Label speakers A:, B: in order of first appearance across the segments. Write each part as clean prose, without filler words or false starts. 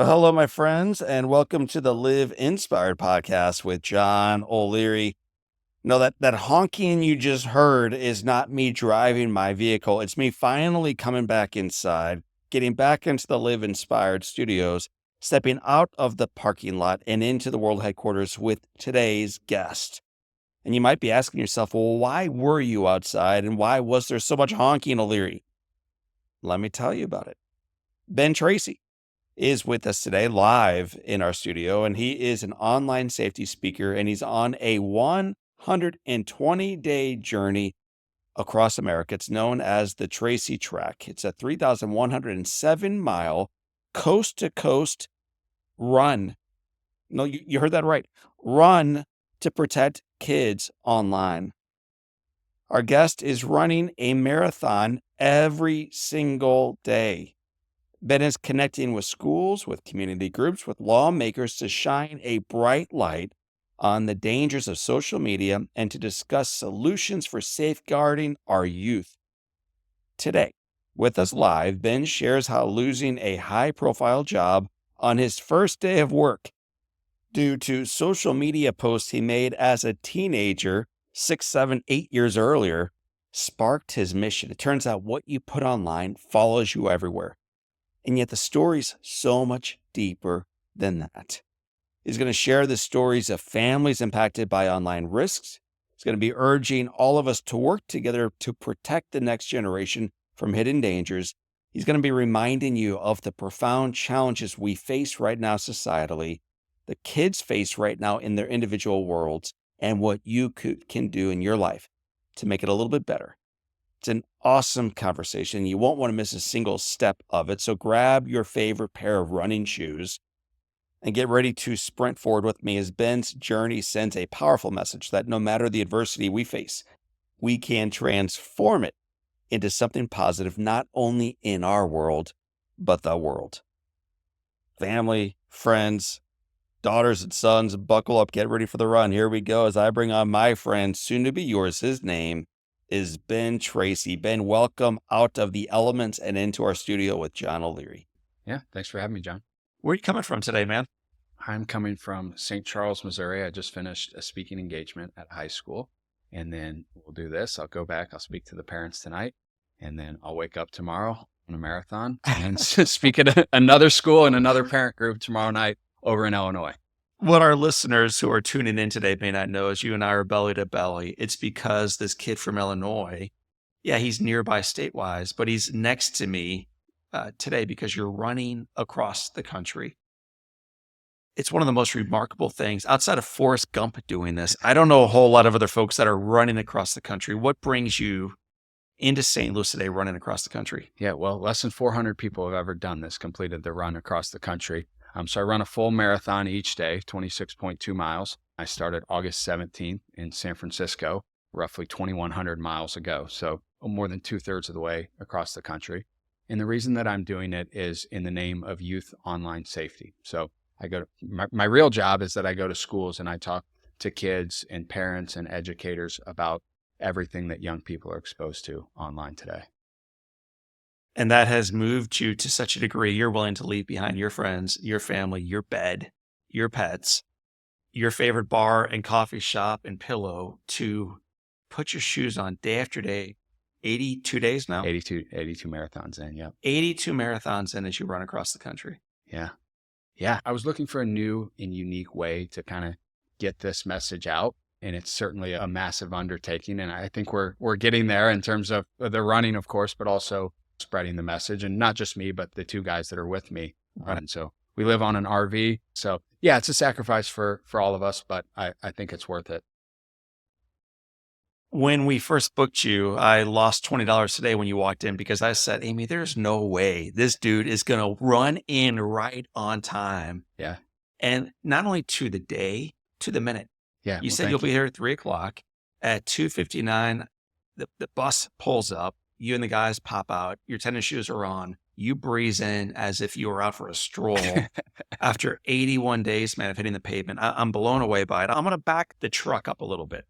A: Well, hello, my friends, and welcome to the Live Inspired podcast with John O'Leary. No, that honking you just heard is not me driving my vehicle. It's me finally coming back inside, getting back into the Live Inspired studios, stepping out of the parking lot and into the world headquarters with today's guest. And you might be asking yourself, well, why were you outside and why was there so much honking, O'Leary? Let me tell you about it. Ben Tracy is with us today live in our studio, and he is an online safety speaker, and he's on a 120-day journey across America. It's known as the Tracy Trek. It's a 3,107-mile coast-to-coast run. No, you heard that right. Run to protect kids online. Our guest is running a marathon every single day. Ben is connecting with schools, with community groups, with lawmakers to shine a bright light on the dangers of social media and to discuss solutions for safeguarding our youth. Today, with us live, Ben shares how losing a high-profile job on his first day of work due to social media posts he made as a teenager 6, 7, 8 years earlier sparked his mission. It turns out what you put online follows you everywhere. And yet the story's so much deeper than that. He's going to share the stories of families impacted by online risks. He's going to be urging all of us to work together to protect the next generation from hidden dangers. He's going to be reminding you of the profound challenges we face right now societally, the kids face right now in their individual worlds, and what you can do in your life to make it a little bit better. It's an awesome conversation. You won't want to miss a single step of it. So grab your favorite pair of running shoes and get ready to sprint forward with me as Ben's journey sends a powerful message that no matter the adversity we face, we can transform it into something positive, not only in our world, but the world. Family, friends, daughters and sons, buckle up, get ready for the run. Here we go as I bring on my friend, soon to be yours. His name is Ben Tracy. Ben, welcome out of the elements and into our studio with John O'Leary.
B: Yeah, thanks for having me, John.
A: Where are you coming from today, man?
B: I'm coming from St. Charles, Missouri. I just finished a speaking engagement at high school, and then we'll do this. I'll go back, I'll speak to the parents tonight, and then I'll wake up tomorrow on a marathon and speak at another school and another parent group tomorrow night over in Illinois.
A: What our listeners who are tuning in today may not know is you and I are belly to belly. It's because this kid from Illinois, yeah, he's nearby state-wise, but he's next to me today because you're running across the country. It's one of the most remarkable things outside of Forrest Gump doing this. I don't know a whole lot of other folks that are running across the country. What brings you into St. Louis today running across the country?
B: Yeah, well, less than 400 people have ever done this, completed the run across the country. So I run a full marathon each day, 26.2 miles. I started August 17th in San Francisco, roughly 2,100 miles ago. So more than 2/3 of the way across the country. And the reason that I'm doing it is in the name of youth online safety. So I go to my real job is that I go to schools and I talk to kids and parents and educators about everything that young people are exposed to online today.
A: And that has moved you to such a degree, you're willing to leave behind your friends, your family, your bed, your pets, your favorite bar and coffee shop and pillow to put your shoes on day after day, 82 days now?
B: 82 marathons in, yeah.
A: 82 marathons in as you run across the country.
B: Yeah. I was looking for a new and unique way to kind of get this message out. And it's certainly a massive undertaking. And I think we're getting there in terms of the running, of course, but also spreading the message, and not just me, but the two guys that are with me. And so we live on an RV. So yeah, it's a sacrifice for all of us, but I think it's worth it.
A: When we first booked you, I lost $20 today when you walked in because I said, Amy, there's no way this dude is going to run in right on time.
B: Yeah.
A: And not only to the day, to the minute.
B: Yeah.
A: You said you'll be here at 3:00. At 2:59, the bus pulls up. You and the guys pop out. Your tennis shoes are on. You breeze in as if you were out for a stroll. After 81 days, man, of hitting the pavement, I'm blown away by it. I'm going to back the truck up a little bit.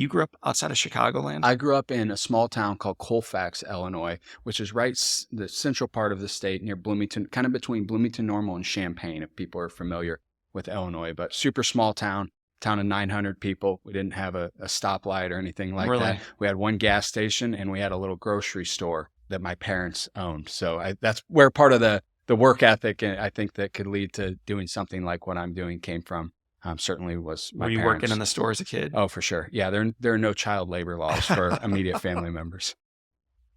A: You grew up outside of Chicagoland?
B: I grew up in a small town called Colfax, Illinois, which is right the central part of the state near Bloomington, kind of between Bloomington Normal and Champaign, if people are familiar with Illinois. But super small town of 900 people. We didn't have a stoplight or anything like
A: Really?
B: that. We had one gas station and we had a little grocery store that my parents owned. So that's where part of the work ethic, I think, that could lead to doing something like what I'm doing came from. Certainly was my
A: Were you
B: parents.
A: working in the store as a kid?
B: Oh, for sure. Yeah, there are no child labor laws for immediate family members.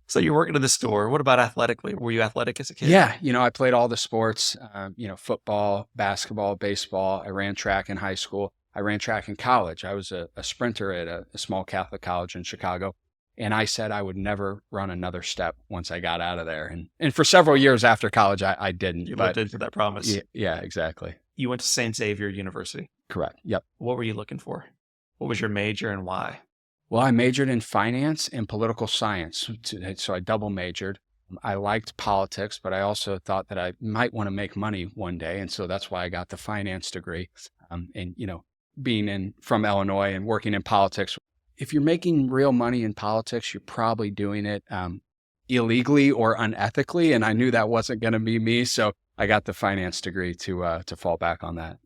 A: So you're working in the store. What about athletically? Were you athletic as a kid?
B: Yeah, I played all the sports, football, basketball, baseball. I ran track in high school. I ran track in college. I was a sprinter at a small Catholic college in Chicago. And I said I would never run another step once I got out of there. And for several years after college, I didn't.
A: You lived into that promise.
B: Yeah, exactly.
A: You went to St. Xavier University.
B: Correct. Yep.
A: What were you looking for? What was your major and why?
B: Well, I majored in finance and political science. So I double majored. I liked politics, but I also thought that I might want to make money one day. And so that's why I got the finance degree. Being from Illinois and working in politics, if you're making real money in politics, you're probably doing it illegally or unethically. And I knew that wasn't going to be me. So I got the finance degree to fall back on that.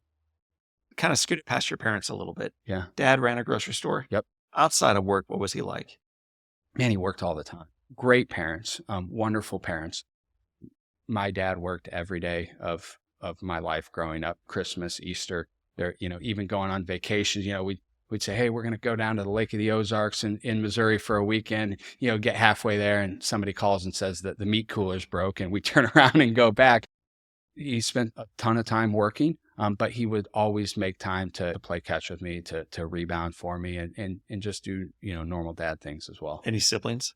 A: Kind of scooted past your parents a little bit.
B: Yeah.
A: Dad ran a grocery store.
B: Yep.
A: Outside of work, what was he like?
B: Man, he worked all the time. Great parents, wonderful parents. My dad worked every day of my life growing up, Christmas, Easter, even going on vacations. We'd say, hey, we're going to go down to the Lake of the Ozarks in Missouri for a weekend, get halfway there and somebody calls and says that the meat cooler's broke and we turn around and go back. He spent a ton of time working, but he would always make time to play catch with me, to rebound for me and just do, normal dad things as well.
A: Any siblings?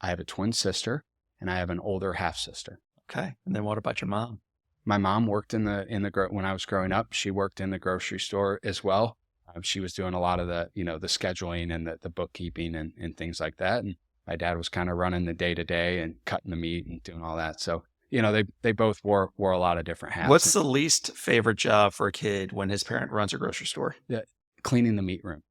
B: I have a twin sister and I have an older half sister.
A: Okay. And then what about your mom?
B: My mom worked when I was growing up, she worked in the grocery store as well. She was doing a lot of the scheduling and the bookkeeping and things like that. And my dad was kind of running the day to day and cutting the meat and doing all that. So, they both wore a lot of different hats.
A: What's the least favorite job for a kid when his parent runs a grocery store?
B: Yeah, cleaning the meat room.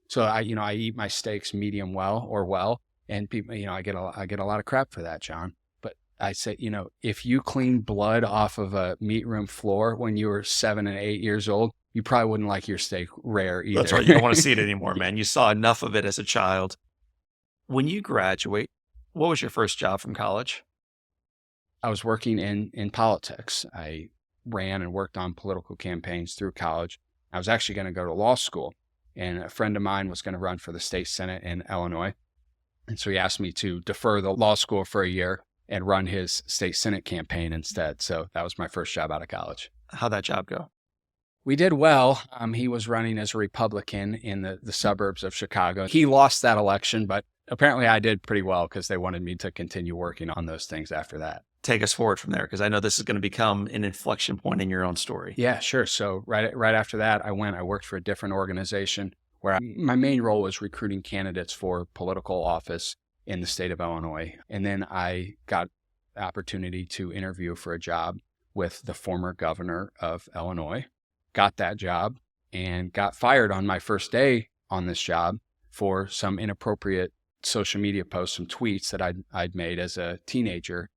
B: So I eat my steaks medium well, and people, I get a lot of crap for that, John. But I say, if you clean blood off of a meat room floor when you were 7 and 8 years old, you probably wouldn't like your steak rare either.
A: That's right. You don't want to see it anymore, man. You saw enough of it as a child. When you graduate, what was your first job from college?
B: I was working in politics. I ran and worked on political campaigns through college. I was actually going to go to law school, and a friend of mine was going to run for the state Senate in Illinois. And so he asked me to defer the law school for a year and run his state Senate campaign instead. So that was my first job out of college.
A: How'd that job go?
B: We did well. He was running as a Republican in the suburbs of Chicago. He lost that election, but apparently I did pretty well because they wanted me to continue working on those things after that.
A: Take us forward from there, because I know this is going to become an inflection point in your own story.
B: Yeah, sure. So right after that, I worked for a different organization where my main role was recruiting candidates for political office in the state of Illinois. And then I got the opportunity to interview for a job with the former governor of Illinois, got that job, and got fired on my first day on this job for some inappropriate social media posts, some tweets that I'd made as a teenager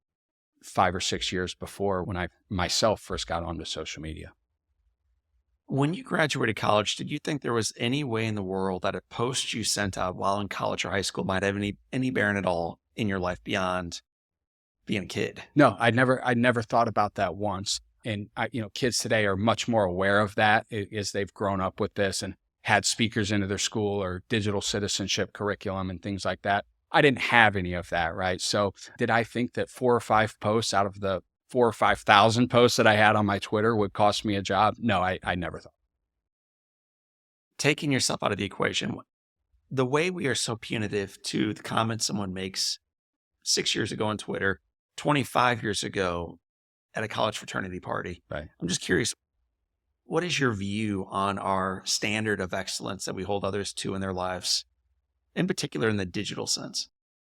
B: 5 or 6 years before when I myself first got onto social media.
A: When you graduated college, did you think there was any way in the world that a post you sent out while in college or high school might have any bearing at all in your life beyond being a kid?
B: No, I'd never thought about that once. And kids today are much more aware of that as they've grown up with this and had speakers into their school or digital citizenship curriculum and things like that. I didn't have any of that, right? So did I think that 4 or 5 posts out of the 4,000 or 5,000 posts that I had on my Twitter would cost me a job? No, I never thought.
A: Taking yourself out of the equation, the way we are so punitive to the comments someone makes 6 years ago on Twitter, 25 years ago at a college fraternity party.
B: Right.
A: I'm just curious, what is your view on our standard of excellence that we hold others to in their lives, in particular in the digital sense?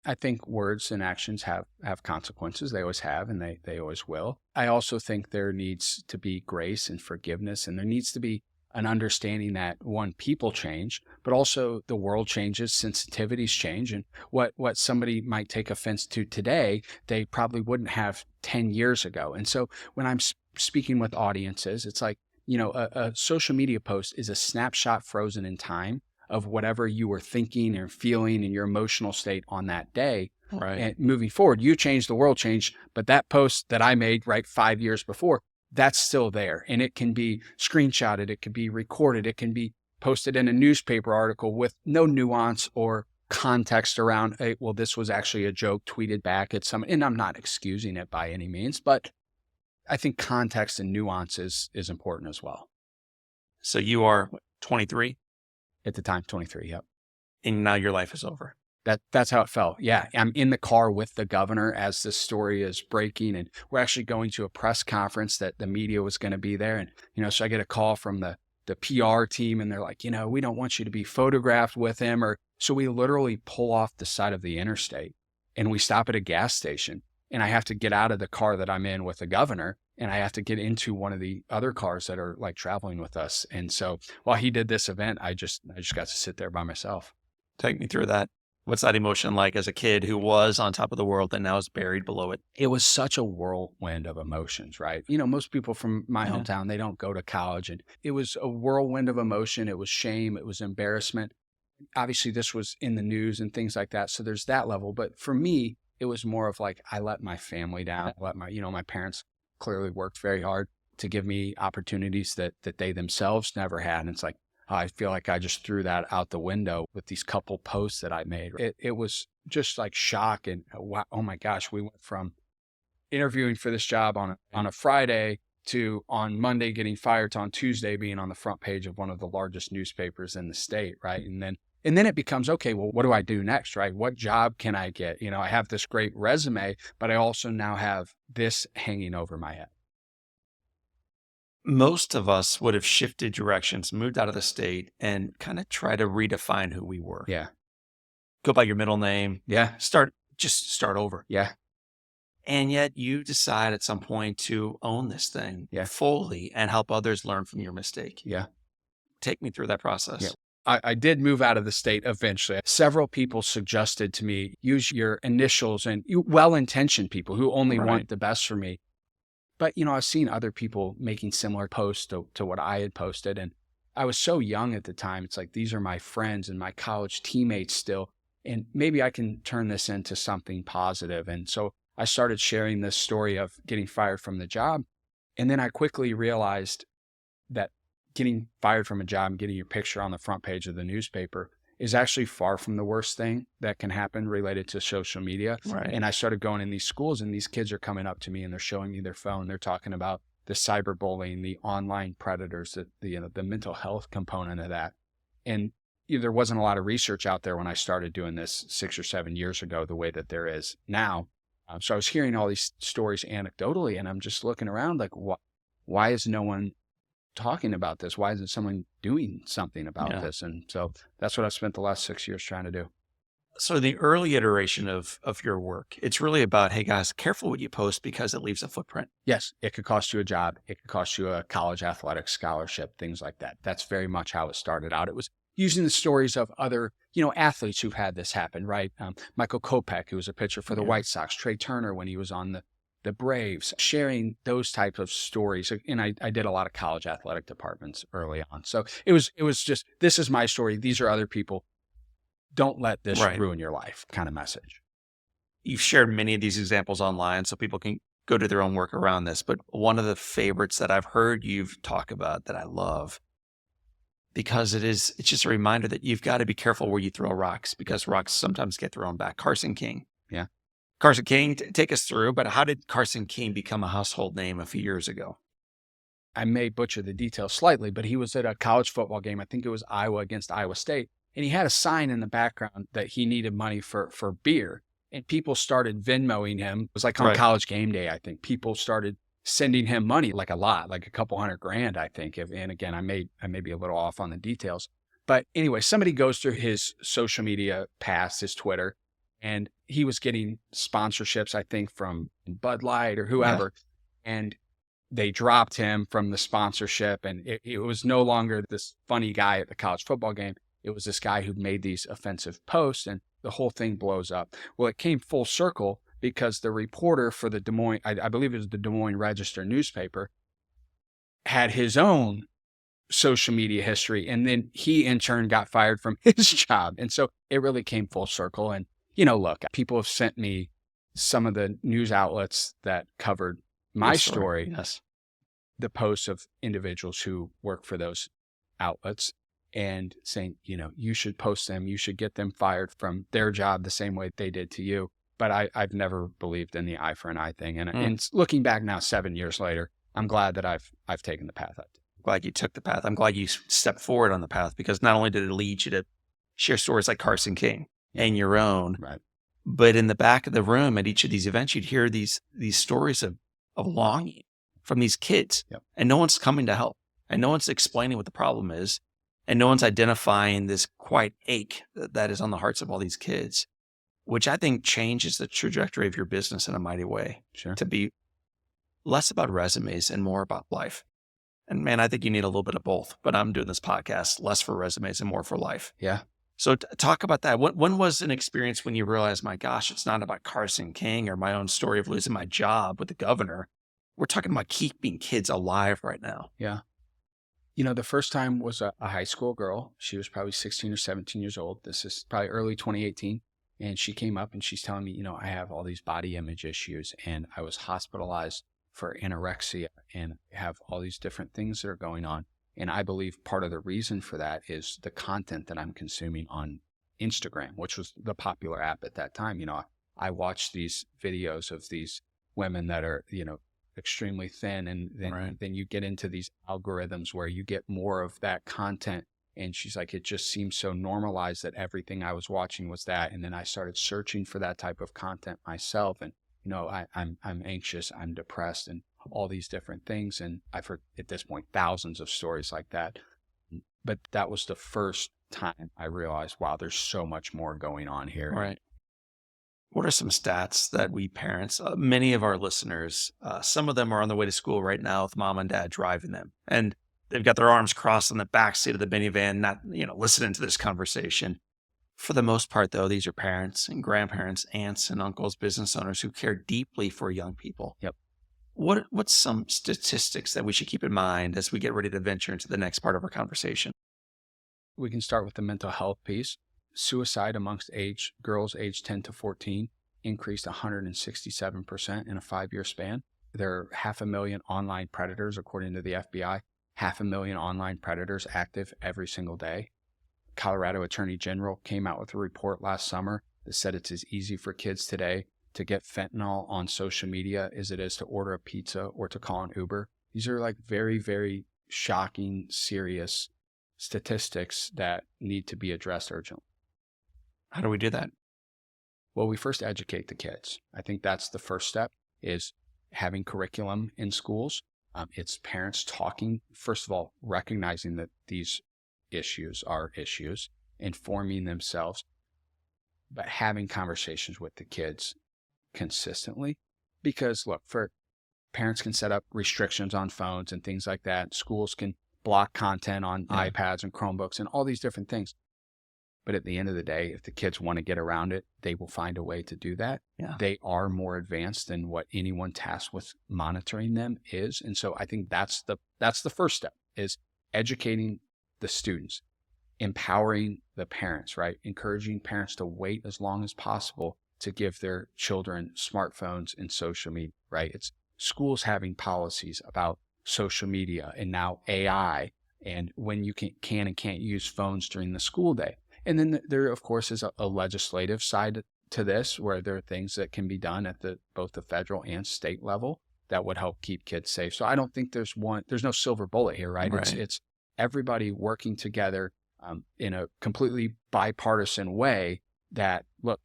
B: I think words and actions have consequences. They always have, and they always will. I also think there needs to be grace and forgiveness, and there needs to be an understanding that one, people change, but also the world changes, sensitivities change. And what somebody might take offense to today, they probably wouldn't have 10 years ago. And so when I'm speaking with audiences, it's like, a social media post is a snapshot frozen in time of whatever you were thinking or feeling in your emotional state on that day.
A: Right.
B: And moving forward, you changed, the world changed, but that post that I made, right, 5 years before, that's still there. And it can be screenshotted, it can be recorded, it can be posted in a newspaper article with no nuance or context around, hey, well, this was actually a joke tweeted back at some, and I'm not excusing it by any means, but I think context and nuance is important as well.
A: So you are 23?
B: At the time, 23, yep.
A: And now your life is over.
B: That's how it felt. Yeah. I'm in the car with the governor as this story is breaking, and we're actually going to a press conference that the media was going to be there. And, so I get a call from the PR team, and they're like, we don't want you to be photographed with him. So we literally pull off the side of the interstate and we stop at a gas station, and I have to get out of the car that I'm in with the governor, and I have to get into one of the other cars that are like traveling with us. And so while he did this event, I just got to sit there by myself.
A: Take me through that. What's that emotion like as a kid who was on top of the world and now is buried below it?
B: It was such a whirlwind of emotions, right? Most people from my hometown, they don't go to college, and it was a whirlwind of emotion. It was shame. It was embarrassment. Obviously, this was in the news and things like that. So there's that level. But for me, it was more of like, I let my family down. I let my parents clearly worked very hard to give me opportunities that they themselves never had. And it's like, I feel like I just threw that out the window with these couple posts that I made. It was just like shock and wow, oh my gosh, we went from interviewing for this job on a Friday to on Monday getting fired to on Tuesday being on the front page of one of the largest newspapers in the state, right? And then it becomes, okay, well, what do I do next, right? What job can I get? I have this great resume, but I also now have this hanging over my head.
A: Most of us would have shifted directions, moved out of the state, and kind of try to redefine who we were.
B: Yeah.
A: Go by your middle name.
B: Yeah.
A: Just start over.
B: Yeah.
A: And yet you decide at some point to own this thing fully and help others learn from your mistake.
B: Yeah.
A: Take me through that process.
B: Yeah. I did move out of the state eventually. Several people suggested to me, use your initials, and well-intentioned people who only want the best for me. But, I've seen other people making similar posts to what I had posted. And I was so young at the time. It's like, these are my friends and my college teammates still. And maybe I can turn this into something positive. And so I started sharing this story of getting fired from the job. And then I quickly realized that getting fired from a job and getting your picture on the front page of the newspaper is actually far from the worst thing that can happen related to social media.
A: Right.
B: And I started going in these schools, and these kids are coming up to me and they're showing me their phone. They're talking about the cyberbullying, the online predators, the mental health component of that. And there wasn't a lot of research out there when I started doing this 6 or 7 years ago, the way that there is now. So I was hearing all these stories anecdotally, and I'm just looking around like, why is no one talking about this? Why isn't someone doing something about this? And so that's what I've spent the last 6 years trying to do.
A: So the early iteration of your work, it's really about, hey guys, careful what you post because it leaves a footprint.
B: Yes. It could cost you a job. It could cost you a college athletic scholarship, things like that. That's very much how it started out. It was using the stories of other, athletes who've had this happen, right? Michael Kopech, who was a pitcher for the White Sox, Trey Turner, when he was on the Braves, sharing those types of stories. And I did a lot of college athletic departments early on. So it was just, this is my story. These are other people. Don't let this ruin your life kind of message.
A: You've shared many of these examples online so people can go do their own work around this. But one of the favorites that I've heard you've talk about that I love, because it's just a reminder that you've got to be careful where you throw rocks, because rocks sometimes get thrown back. Carson King.
B: Yeah.
A: Carson King, take us through, but how did Carson King become a household name a few years ago?
B: I may butcher the details slightly, but he was at a college football game. I think it was Iowa against Iowa State. And he had a sign in the background that he needed money for beer. And people started Venmoing him. It was like on college game day, I think. People started sending him money, like a lot, like a couple $100,000, I think. And again, I may be a little off on the details. But anyway, somebody goes through his social media past, his Twitter, and he was getting sponsorships, I think, from Bud Light or whoever. Yeah. And they dropped him from the sponsorship, and it was no longer this funny guy at the college football game. It was this guy who made these offensive posts, and the whole thing blows up. Well, it came full circle because the reporter for the Des Moines, I believe it was the Des Moines Register newspaper, had his own social media history. And then he in turn got fired from his job. And so it really came full circle. And, look, people have sent me some of the news outlets that covered my story,
A: yes,
B: the posts of individuals who work for those outlets and saying, you should post them, you should get them fired from their job the same way they did to you. But I've never believed in the eye for an eye thing. And looking back now, 7 years later, I'm glad that I've taken the path I've taken.
A: Glad you took the path. I'm glad you stepped forward on the path, because not only did it lead you to share stories like Carson King and your own,
B: Right.
A: but in the back of the room at each of these events, you'd hear these stories of longing from these kids.
B: Yep.
A: And no one's coming to help, and no one's explaining what the problem is, and no one's identifying this quiet ache that is on the hearts of all these kids, which I think changes the trajectory of your business in a mighty way.
B: Sure.
A: To be less about resumes and more about life. And man, I think you need a little bit of both, but I'm doing this podcast less for resumes and more for life.
B: Yeah.
A: So talk about that. When was an experience when you realized, my gosh, it's not about Carson King or my own story of losing my job with the governor. We're talking about keeping kids alive right now.
B: Yeah. The first time was a high school girl. She was probably 16 or 17 years old. This is probably early 2018. And she came up and she's telling me, I have all these body image issues and I was hospitalized for anorexia and have all these different things that are going on. And I believe part of the reason for that is the content that I'm consuming on Instagram, which was the popular app at that time. I watched these videos of these women that are, extremely thin. And then you get into these algorithms where you get more of that content. And she's like, it just seems so normalized that everything I was watching was that. And then I started searching for that type of content myself. And I'm anxious, I'm depressed, and all these different things. And I've heard at this point thousands of stories like that. But that was the first time I realized, wow, there's so much more going on here.
A: Right. What are some stats that we parents, many of our listeners, some of them are on the way to school right now with mom and dad driving them, and they've got their arms crossed on the back seat of the minivan, not listening to this conversation. For the most part, though, these are parents and grandparents, aunts and uncles, business owners who care deeply for young people.
B: Yep.
A: What's some statistics that we should keep in mind as we get ready to venture into the next part of our conversation?
B: We can start with the mental health piece. Suicide amongst girls aged 10 to 14 increased 167% in a 5-year span. There are 500,000 online predators, according to the FBI, 500,000 online predators active every single day. Colorado Attorney General came out with a report last summer that said it's as easy for kids today to get fentanyl on social media as it is to order a pizza or to call an Uber. These are like very, very shocking, serious statistics that need to be addressed urgently.
A: How do we do that?
B: Well, we first educate the kids. I think that's the first step, is having curriculum in schools. It's parents talking, first of all, recognizing that these issues are issues, informing themselves, but having conversations with the kids consistently. Because look, parents can set up restrictions on phones and things like that. Schools can block content on iPads and Chromebooks and all these different things. But at the end of the day, if the kids want to get around it, they will find a way to do that.
A: Yeah.
B: They are more advanced than what anyone tasked with monitoring them is. And so I think that's the first step, is educating the students, empowering the parents, right? Encouraging parents to wait as long as possible to give their children smartphones and social media, right? It's schools having policies about social media and now AI and when you can and can't use phones during the school day. And then there, of course, is a legislative side to this, where there are things that can be done at both the federal and state level that would help keep kids safe. So I don't think there's no silver bullet here, right? It's everybody working together in a completely bipartisan way that, look,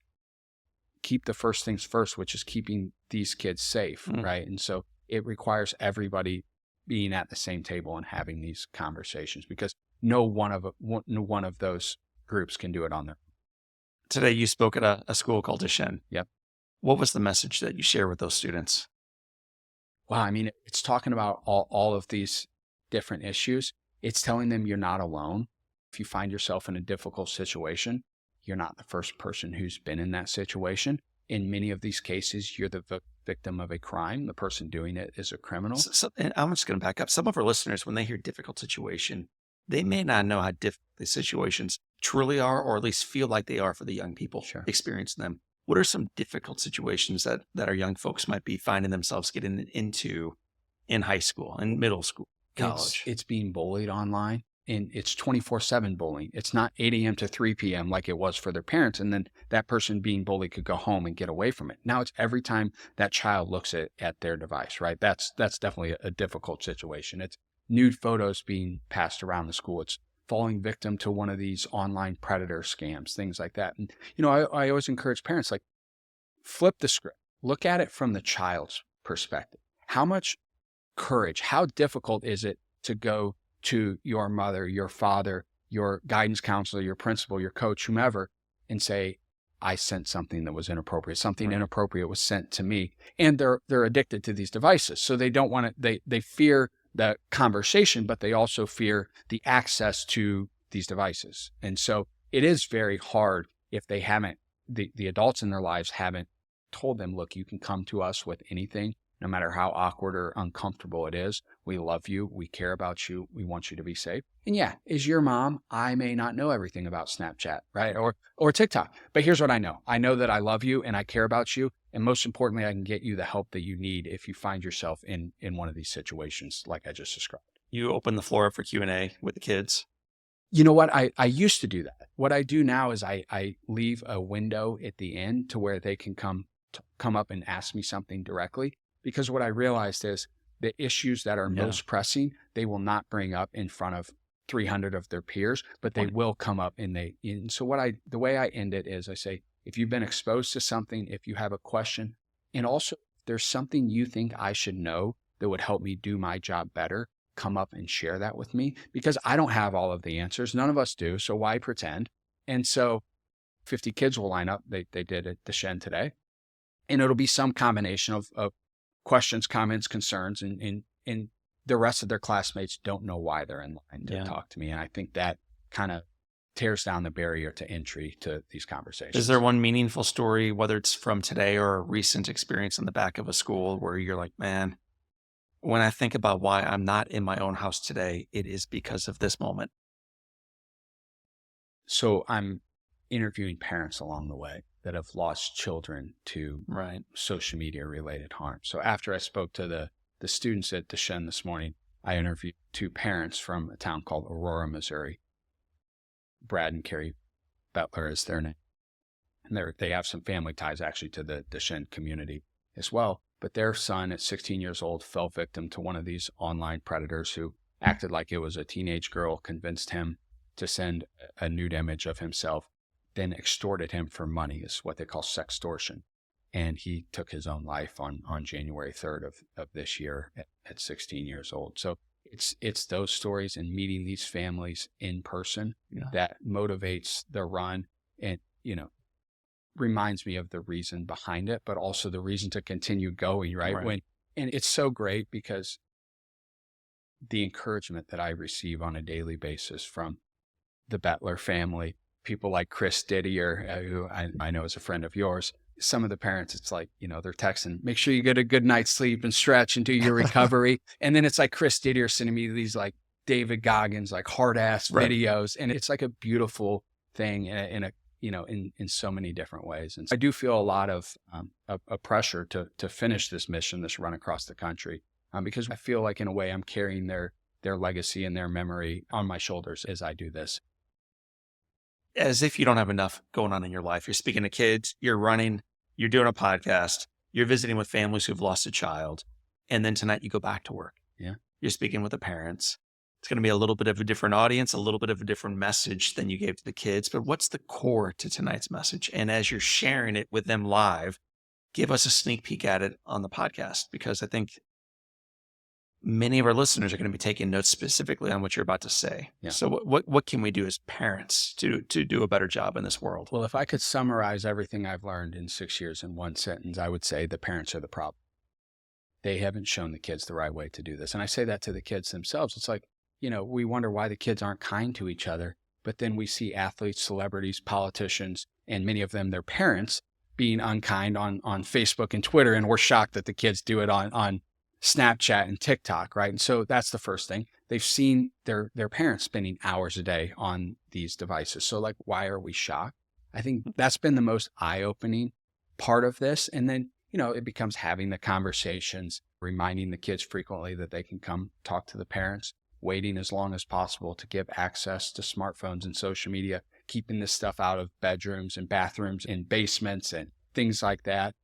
B: keep the first things first, which is keeping these kids safe, right? And so it requires everybody being at the same table and having these conversations, because no one of those groups can do it on their own.
A: Today, you spoke at a school called Ashen.
B: Yep.
A: What was the message that you share with those students?
B: Wow. I mean, it's talking about all of these different issues. It's telling them you're not alone. If you find yourself in a difficult situation, you're not the first person who's been in that situation. In many of these cases, you're the victim of a crime. The person doing it is a criminal.
A: And I'm just going to back up. Some of our listeners, when they hear difficult situation, they may not know how difficult the situations truly are, or at least feel like they are for the young people
B: Sure.
A: experiencing them. What are some difficult situations that our young folks might be finding themselves getting into in high school and middle school, college?
B: It's being bullied online, and it's 24/7 bullying. It's not 8 a.m. to 3 p.m. like it was for their parents. And then that person being bullied could go home and get away from it. Now it's every time that child looks at their device, right? That's definitely a difficult situation. It's nude photos being passed around the school. It's falling victim to one of these online predator scams, things like that. And, I always encourage parents, like, flip the script, look at it from the child's perspective. How much courage, how difficult is it to go to your mother, your father, your guidance counselor, your principal, your coach, whomever, and say, I sent something that was inappropriate. Something
A: Right.
B: inappropriate was sent to me. And they're addicted to these devices. So they don't want to, they fear the conversation, but they also fear the access to these devices. And so it is very hard if they haven't, the adults in their lives haven't told them, look, you can come to us with anything, no matter how awkward or uncomfortable it is. We love you. We care about you. We want you to be safe. And yeah, as your mom, I may not know everything about Snapchat, right? Or TikTok. But here's what I know. I know that I love you and I care about you. And most importantly, I can get you the help that you need if you find yourself in one of these situations like I just described.
A: You open the floor up for Q&A with the kids.
B: You know what? I used to do that. What I do now is I leave a window at the end to where they can come up and ask me something directly. Because what I realized is the issues that are most pressing, they will not bring up in front of 300 of their peers, but they will come up and so the way I end it is I say, if you've been exposed to something, if you have a question, and also if there's something you think I should know that would help me do my job better, come up and share that with me, because I don't have all of the answers. None of us do. So why pretend? And so 50 kids will line up. They did at the Shen today. And it'll be some combination of questions, comments, concerns, and the rest of their classmates don't know why they're in line to talk to me. And I think that kind of tears down the barrier to entry to these conversations.
A: Is there one meaningful story, whether it's from today or a recent experience in the back of a school, where you're like, man, when I think about why I'm not in my own house today, it is because of this moment?
B: So I'm interviewing parents along the way that have lost children to social media related harm. So after I spoke to the students at the Shen this morning, I interviewed two parents from a town called Aurora, Missouri. Brad and Carrie Bettler is their name. And they have some family ties actually to the Shen community as well. But their son at 16 years old fell victim to one of these online predators who acted like it was a teenage girl, convinced him to send a nude image of himself, then extorted him for money, is what they call sextortion. And he took his own life on January 3rd of this year at 16 years old. So it's those stories and meeting these families in person that motivates the run and, reminds me of the reason behind it, but also the reason to continue going, right? And it's so great because the encouragement that I receive on a daily basis from the Bettler family, people like Chris Didier, who I know is a friend of yours. Some of the parents, it's like, they're texting, make sure you get a good night's sleep and stretch and do your recovery. And then it's like Chris Didier sending me these like David Goggins, like hard ass videos. And it's like a beautiful thing in so many different ways. And so I do feel a lot of a pressure to finish this mission, this run across the country, because I feel like in a way I'm carrying their legacy and their memory on my shoulders as I do this.
A: As if you don't have enough going on in your life. You're speaking to kids, you're running, you're doing a podcast, you're visiting with families who've lost a child. And then tonight you go back to work.
B: Yeah.
A: You're speaking with the parents. It's going to be a little bit of a different audience, a little bit of a different message than you gave to the kids. But what's the core to tonight's message? And as you're sharing it with them live, give us a sneak peek at it on the podcast, because I think many of our listeners are going to be taking notes specifically on what you're about to say.
B: Yeah.
A: So what can we do as parents to do a better job in this world?
B: Well, if I could summarize everything I've learned in 6 years in one sentence, I would say the parents are the problem. they haven't shown the kids the right way to do this. And I say that to the kids themselves. It's like, we wonder why the kids aren't kind to each other, but then we see athletes, celebrities, politicians, and many of them, their parents, being unkind on Facebook and Twitter. And we're shocked that the kids do it on Snapchat and TikTok, right? And so that's the first thing. They've seen their parents spending hours a day on these devices. So like, why are we shocked? I think that's been the most eye-opening part of this. And then, it becomes having the conversations, reminding the kids frequently that they can come talk to the parents, waiting as long as possible to give access to smartphones and social media, keeping this stuff out of bedrooms and bathrooms and basements and things like that.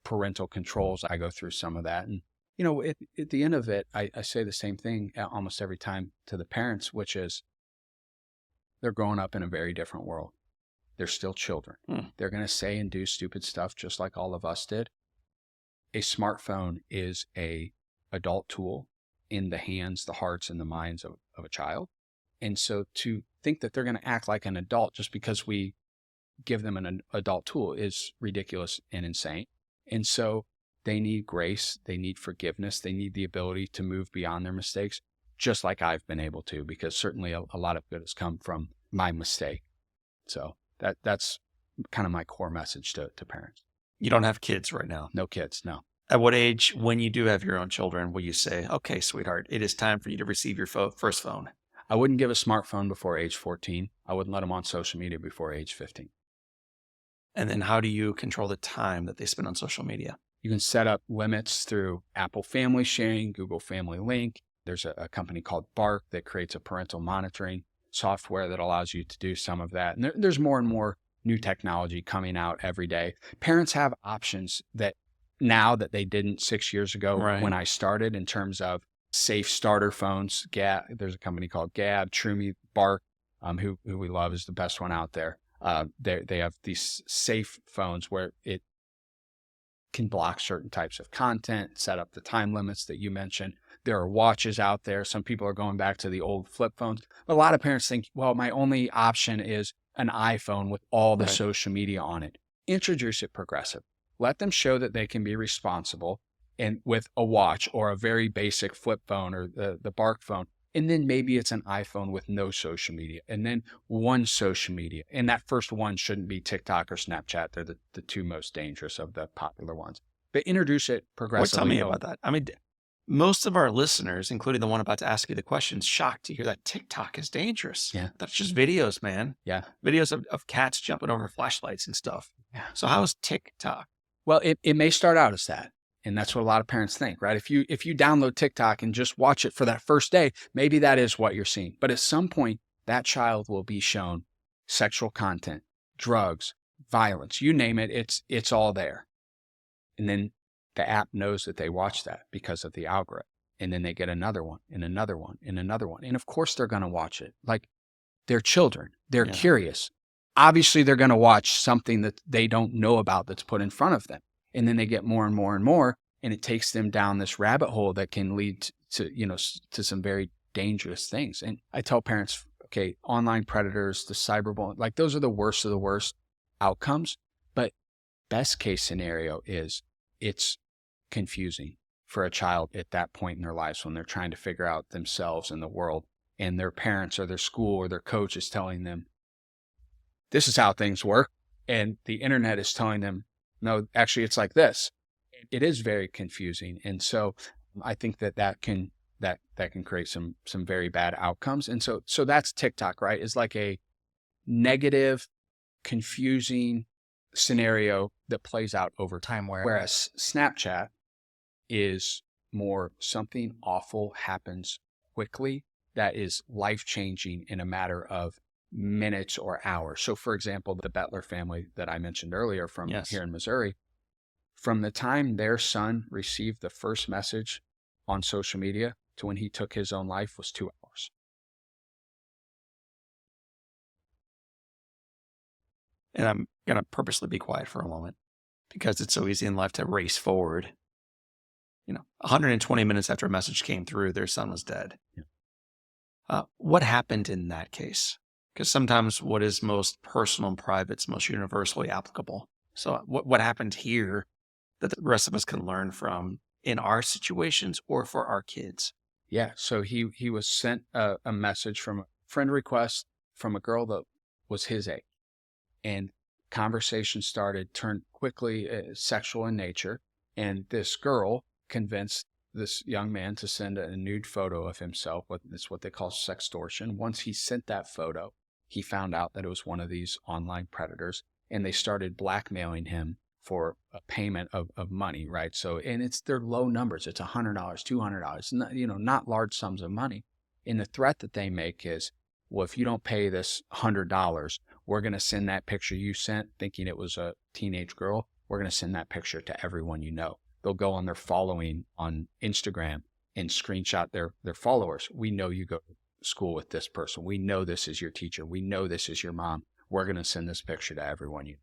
B: Parental controls, I go through some of that. And, at the end of it, I say the same thing almost every time to the parents, which is they're growing up in a very different world. They're still children. They're going to say and do stupid stuff just like all of us did. A smartphone is a adult tool in the hands, the hearts, and the minds of a child. And so to think that they're going to act like an adult just because we give them an adult tool is ridiculous and insane. And so they need grace. They need forgiveness. They need the ability to move beyond their mistakes, just like I've been able to, because certainly a lot of good has come from my mistake. So that's kind of my core message to parents.
A: You don't have kids right now?
B: No kids, no.
A: At what age, when you do have your own children, will you say, okay, sweetheart, it is time for you to receive your first phone?
B: I wouldn't give a smartphone before age 14. I wouldn't let them on social media before age 15.
A: And then how do you control the time that they spend on social media?
B: You can set up limits through Apple Family Sharing, Google Family Link. There's a company called Bark that creates a parental monitoring software that allows you to do some of that. And there's more and more new technology coming out every day. Parents have options that now that they didn't 6 years ago when I started, in terms of safe starter phones. There's a company called Gab, Trumi, Bark, who we love, is the best one out there. They have these safe phones where it can block certain types of content, set up the time limits that you mentioned. There are watches out there. Some people are going back to the old flip phones. But a lot of parents think, well, my only option is an iPhone with all the social media on it. Introduce it progressive. Let them show that they can be responsible, and with a watch or a very basic flip phone or the Bark phone. And then maybe it's an iPhone with no social media, and then one social media. And that first one shouldn't be TikTok or Snapchat. They're the two most dangerous of the popular ones. But introduce it progressively.
A: Tell me about that. I mean, most of our listeners, including the one about to ask you the question, shocked to hear that TikTok is dangerous.
B: Yeah.
A: That's just videos, man.
B: Yeah.
A: Videos of cats jumping over flashlights and stuff.
B: Yeah.
A: So how is TikTok?
B: Well, it may start out as that. And that's what a lot of parents think, right? If you download TikTok and just watch it for that first day, maybe that is what you're seeing. But at some point, that child will be shown sexual content, drugs, violence, you name it, it's all there. And then the app knows that they watch that because of the algorithm. And then they get another one and another one and another one. And of course they're going to watch it. Like, they're children. They're curious. Obviously, they're going to watch something that they don't know about that's put in front of them. And then they get more and more and more, and it takes them down this rabbit hole that can lead to some very dangerous things. And I tell parents, okay, online predators, the cyberbullying, like, those are the worst of the worst outcomes. But best case scenario is it's confusing for a child at that point in their lives when they're trying to figure out themselves and the world, and their parents or their school or their coach is telling them, this is how things work. And the internet is telling them, no, actually, it's like this. It is very confusing. And so I think that can create some very bad outcomes. And so that's TikTok, right? Is like a negative, confusing scenario that plays out over time. Whereas Snapchat is more something awful happens quickly that is life-changing in a matter of minutes or hours. So for example, the Bettler family that I mentioned earlier from here in Missouri, from the time their son received the first message on social media to when he took his own life was 2 hours.
A: And I'm going to purposely be quiet for a moment because it's so easy in life to race forward. 120 minutes after a message came through, their son was dead. Yeah. What happened in that case? Because sometimes what is most personal and private is most universally applicable. So what happened here that the rest of us can learn from in our situations or for our kids?
B: Yeah. So he was sent a message from a friend request from a girl that was his age, and conversation started, turned quickly sexual in nature. And this girl convinced this young man to send a nude photo of himself. It's what they call sextortion. Once he sent that photo, he found out that it was one of these online predators, and they started blackmailing him for a payment of money, right? So, and they're low numbers. It's $100, $200, not large sums of money. And the threat that they make is, well, if you don't pay this $100, we're going to send that picture you sent thinking it was a teenage girl. We're going to send that picture to everyone you know. They'll go on their following on Instagram and screenshot their followers. We know you go to school with this person. We know this is your teacher. We know this is your mom. We're going to send this picture to everyone you know.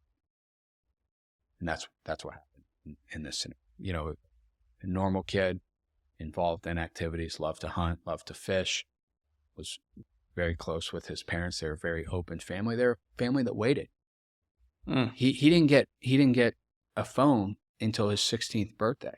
B: And that's what happened in this scenario. A normal kid involved in activities, loved to hunt, loved to fish, was very close with his parents. They were a very open family. They're a family that waited.
A: Mm.
B: He didn't get a phone until his 16th birthday.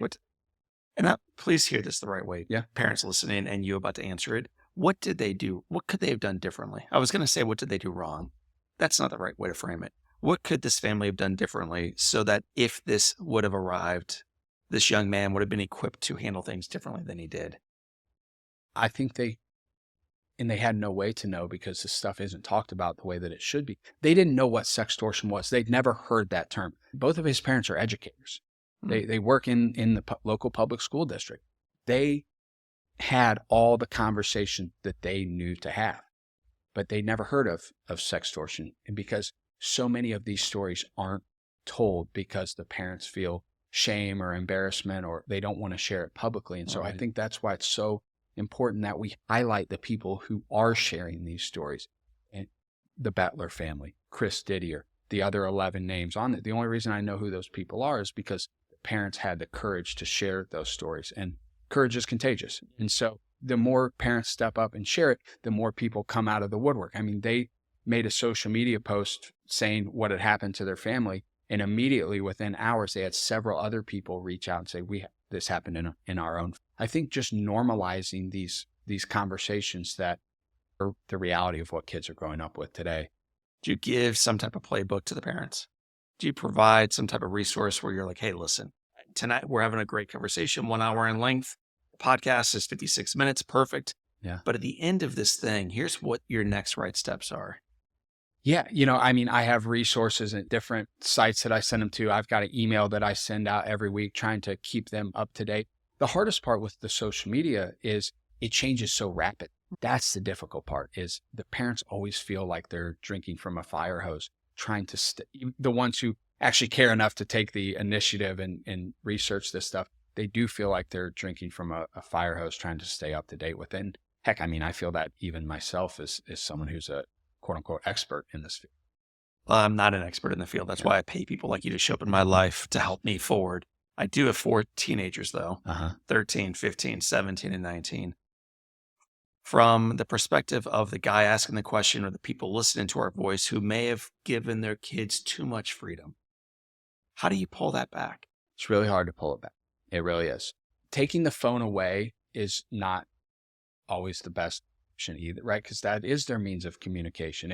A: And please hear this the right way.
B: Yeah.
A: Parents listening and you about to answer it. What did they do? What could they have done differently? I was going to say, what did they do wrong? That's not the right way to frame it. What could this family have done differently so that if this would have arrived, this young man would have been equipped to handle things differently than he did?
B: I think they had no way to know because this stuff isn't talked about the way that it should be. They didn't know what sextortion was. They'd never heard that term. Both of his parents are educators. They work in the local public school district. They had all the conversation that they knew to have, but they never heard of sextortion. And because so many of these stories aren't told because the parents feel shame or embarrassment or they don't want to share it publicly. And so I think that's why it's so important that we highlight the people who are sharing these stories. And the Bettler family, Chris Didier, the other 11 names on it. The only reason I know who those people are is because the parents had the courage to share those stories, and courage is contagious. And so the more parents step up and share it, the more people come out of the woodwork. I mean, they made a social media post saying what had happened to their family, and immediately within hours, they had several other people reach out and say, this happened in our own. I think just normalizing these conversations that are the reality of what kids are growing up with today.
A: Do you give some type of playbook to the parents? Do you provide some type of resource where you're like, hey, listen, tonight we're having a great conversation, 1 hour in length. The podcast is 56 minutes. Perfect.
B: Yeah.
A: But at the end of this thing, here's what your next right steps are.
B: Yeah. I have resources at different sites that I send them to. I've got an email that I send out every week trying to keep them up to date. The hardest part with the social media is it changes so rapid. That's the difficult part, is the parents always feel like they're drinking from a fire hose, trying to the ones who actually care enough to take the initiative and research this stuff. They do feel like they're drinking from a fire hose, trying to stay up to date with it. And heck, I feel that even myself as someone who's a quote unquote expert in this field.
A: Well, I'm not an expert in the field. That's why I pay people like you to show up in my life to help me forward. I do have 4 teenagers though, 13, 15, 17, and 19. From the perspective of the guy asking the question or the people listening to our voice who may have given their kids too much freedom, how do you pull that back?
B: It's really hard to pull it back. It really is. Taking the phone away is not always the best option either, right? Because that is their means of communication.